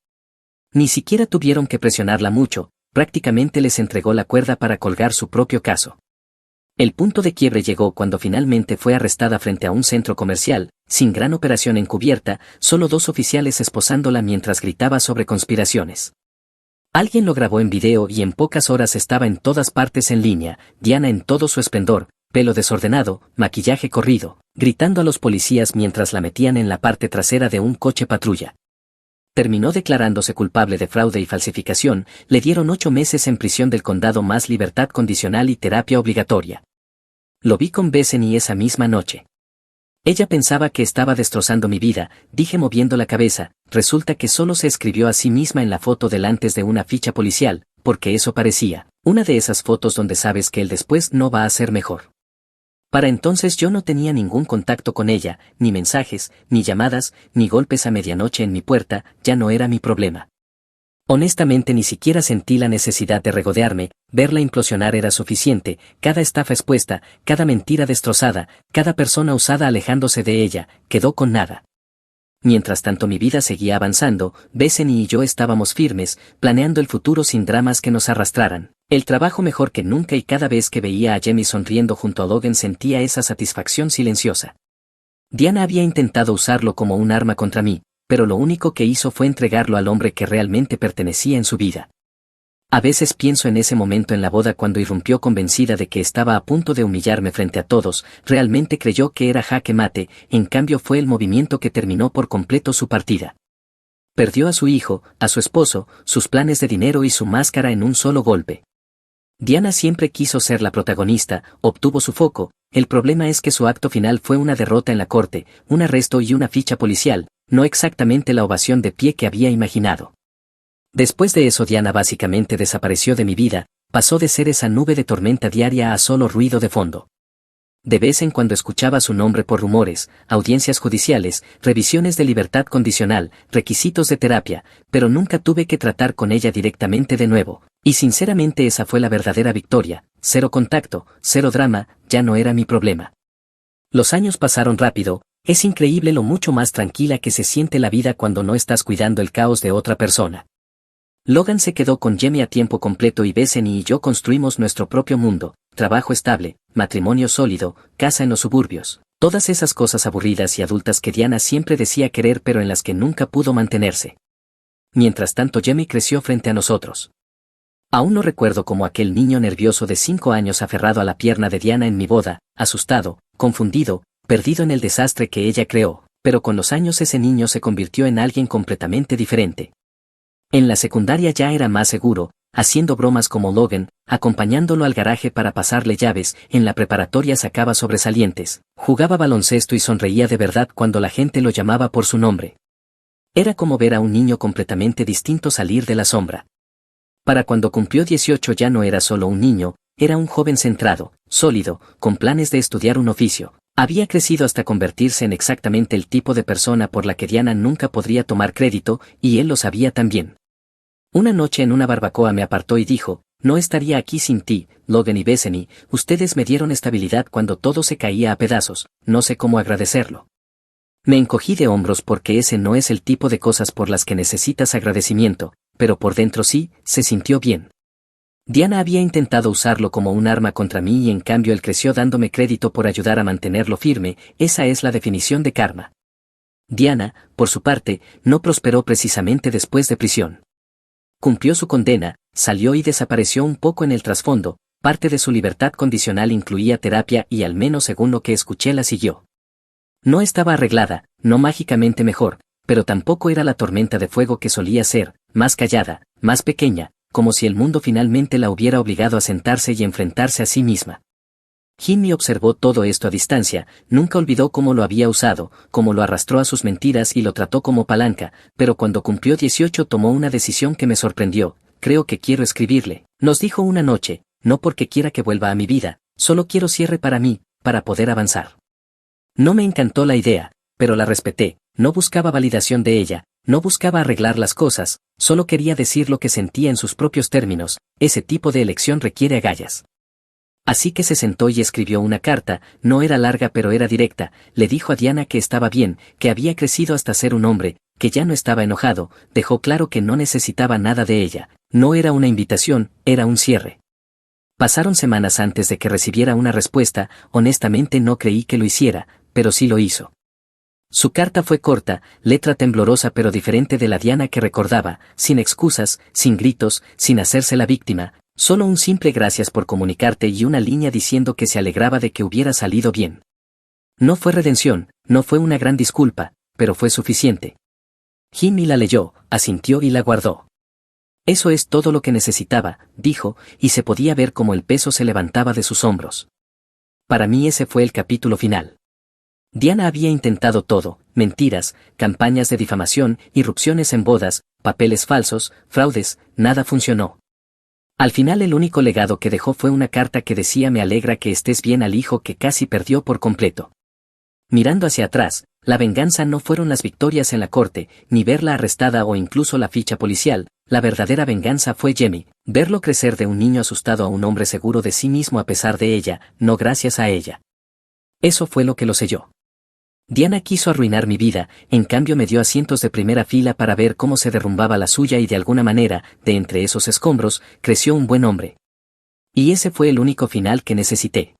A: Ni siquiera tuvieron que presionarla mucho, prácticamente les entregó la cuerda para colgar su propio caso. El punto de quiebre llegó cuando finalmente fue arrestada frente a un centro comercial, sin gran operación encubierta, solo 2 oficiales esposándola mientras gritaba sobre conspiraciones. Alguien lo grabó en video y en pocas horas estaba en todas partes en línea, Diana en todo su esplendor, pelo desordenado, maquillaje corrido, gritando a los policías mientras la metían en la parte trasera de un coche patrulla. Terminó declarándose culpable de fraude y falsificación, le dieron 8 meses en prisión del condado más libertad condicional y terapia obligatoria. Lo vi con Bethany esa misma noche. Ella pensaba que estaba destrozando mi vida, dije moviendo la cabeza, resulta que solo se escribió a sí misma en la foto del antes de una ficha policial, porque eso parecía, una de esas fotos donde sabes que el después no va a ser mejor. Para entonces yo no tenía ningún contacto con ella, ni mensajes, ni llamadas, ni golpes a medianoche en mi puerta, ya no era mi problema. Honestamente ni siquiera sentí la necesidad de regodearme, verla implosionar era suficiente, cada estafa expuesta, cada mentira destrozada, cada persona usada alejándose de ella, quedó con nada. Mientras tanto mi vida seguía avanzando, Bethany y yo estábamos firmes, planeando el futuro sin dramas que nos arrastraran. El trabajo mejor que nunca y cada vez que veía a Jamie sonriendo junto a Logan sentía esa satisfacción silenciosa. Diana había intentado usarlo como un arma contra mí, pero lo único que hizo fue entregarlo al hombre que realmente pertenecía en su vida. A veces pienso en ese momento en la boda cuando irrumpió convencida de que estaba a punto de humillarme frente a todos, realmente creyó que era jaque mate, en cambio fue el movimiento que terminó por completo su partida. Perdió a su hijo, a su esposo, sus planes de dinero y su máscara en un solo golpe. Diana siempre quiso ser la protagonista, obtuvo su foco, el problema es que su acto final fue una derrota en la corte, un arresto y una ficha policial, no exactamente la ovación de pie que había imaginado. Después de eso Diana básicamente desapareció de mi vida, pasó de ser esa nube de tormenta diaria a solo ruido de fondo. De vez en cuando escuchaba su nombre por rumores, audiencias judiciales, revisiones de libertad condicional, requisitos de terapia, pero nunca tuve que tratar con ella directamente de nuevo, y sinceramente esa fue la verdadera victoria, cero contacto, cero drama, ya no era mi problema. Los años pasaron rápido, es increíble lo mucho más tranquila que se siente la vida cuando no estás cuidando el caos de otra persona. Logan se quedó con Jamie a tiempo completo y Bethany y yo construimos nuestro propio mundo, trabajo estable, matrimonio sólido, casa en los suburbios, todas esas cosas aburridas y adultas que Diana siempre decía querer pero en las que nunca pudo mantenerse. Mientras tanto Jamie creció frente a nosotros. Aún no recuerdo como aquel niño nervioso de 5 años aferrado a la pierna de Diana en mi boda, asustado, confundido, perdido en el desastre que ella creó, pero con los años ese niño se convirtió en alguien completamente diferente. En la secundaria ya era más seguro, haciendo bromas como Logan, acompañándolo al garaje para pasarle llaves, en la preparatoria sacaba sobresalientes, jugaba baloncesto y sonreía de verdad cuando la gente lo llamaba por su nombre. Era como ver a un niño completamente distinto salir de la sombra. Para cuando cumplió 18 ya no era solo un niño, era un joven centrado, sólido, con planes de estudiar un oficio. Había crecido hasta convertirse en exactamente el tipo de persona por la que Diana nunca podría tomar crédito, y él lo sabía también. Una noche en una barbacoa me apartó y dijo, no estaría aquí sin ti, Logan y Bethany, ustedes me dieron estabilidad cuando todo se caía a pedazos, no sé cómo agradecerlo. Me encogí de hombros porque ese no es el tipo de cosas por las que necesitas agradecimiento, pero por dentro sí, se sintió bien. Diana había intentado usarlo como un arma contra mí y en cambio él creció dándome crédito por ayudar a mantenerlo firme, esa es la definición de karma. Diana, por su parte, no prosperó precisamente después de prisión. Cumplió su condena, salió y desapareció un poco en el trasfondo, parte de su libertad condicional incluía terapia y al menos según lo que escuché la siguió. No estaba arreglada, no mágicamente mejor, pero tampoco era la tormenta de fuego que solía ser, más callada, más pequeña, como si el mundo finalmente la hubiera obligado a sentarse y enfrentarse a sí misma. Jimmy observó todo esto a distancia, nunca olvidó cómo lo había usado, cómo lo arrastró a sus mentiras y lo trató como palanca, pero cuando cumplió 18 tomó una decisión que me sorprendió, creo que quiero escribirle, nos dijo una noche, no porque quiera que vuelva a mi vida, solo quiero cierre para mí, para poder avanzar. No me encantó la idea, pero la respeté, no buscaba validación de ella, no buscaba arreglar las cosas, solo quería decir lo que sentía en sus propios términos, ese tipo de elección requiere agallas. Así que se sentó y escribió una carta, no era larga pero era directa, le dijo a Diana que estaba bien, que había crecido hasta ser un hombre, que ya no estaba enojado, dejó claro que no necesitaba nada de ella, no era una invitación, era un cierre. Pasaron semanas antes de que recibiera una respuesta, honestamente no creí que lo hiciera, pero sí lo hizo. Su carta fue corta, letra temblorosa pero diferente de la Diana que recordaba, sin excusas, sin gritos, sin hacerse la víctima, solo un simple gracias por comunicarte y una línea diciendo que se alegraba de que hubiera salido bien. No fue redención, no fue una gran disculpa, pero fue suficiente. Jimmy la leyó, asintió y la guardó. Eso es todo lo que necesitaba, dijo, y se podía ver cómo el peso se levantaba de sus hombros. Para mí ese fue el capítulo final. Diana había intentado todo, mentiras, campañas de difamación, irrupciones en bodas, papeles falsos, fraudes, nada funcionó. Al final el único legado que dejó fue una carta que decía me alegra que estés bien al hijo que casi perdió por completo. Mirando hacia atrás, la venganza no fueron las victorias en la corte, ni verla arrestada o incluso la ficha policial, la verdadera venganza fue Jamie, verlo crecer de un niño asustado a un hombre seguro de sí mismo a pesar de ella, no gracias a ella. Eso fue lo que lo selló. Diana quiso arruinar mi vida, en cambio me dio asientos de primera fila para ver cómo se derrumbaba la suya y de alguna manera, de entre esos escombros, creció un buen hombre. Y ese fue el único final que necesité.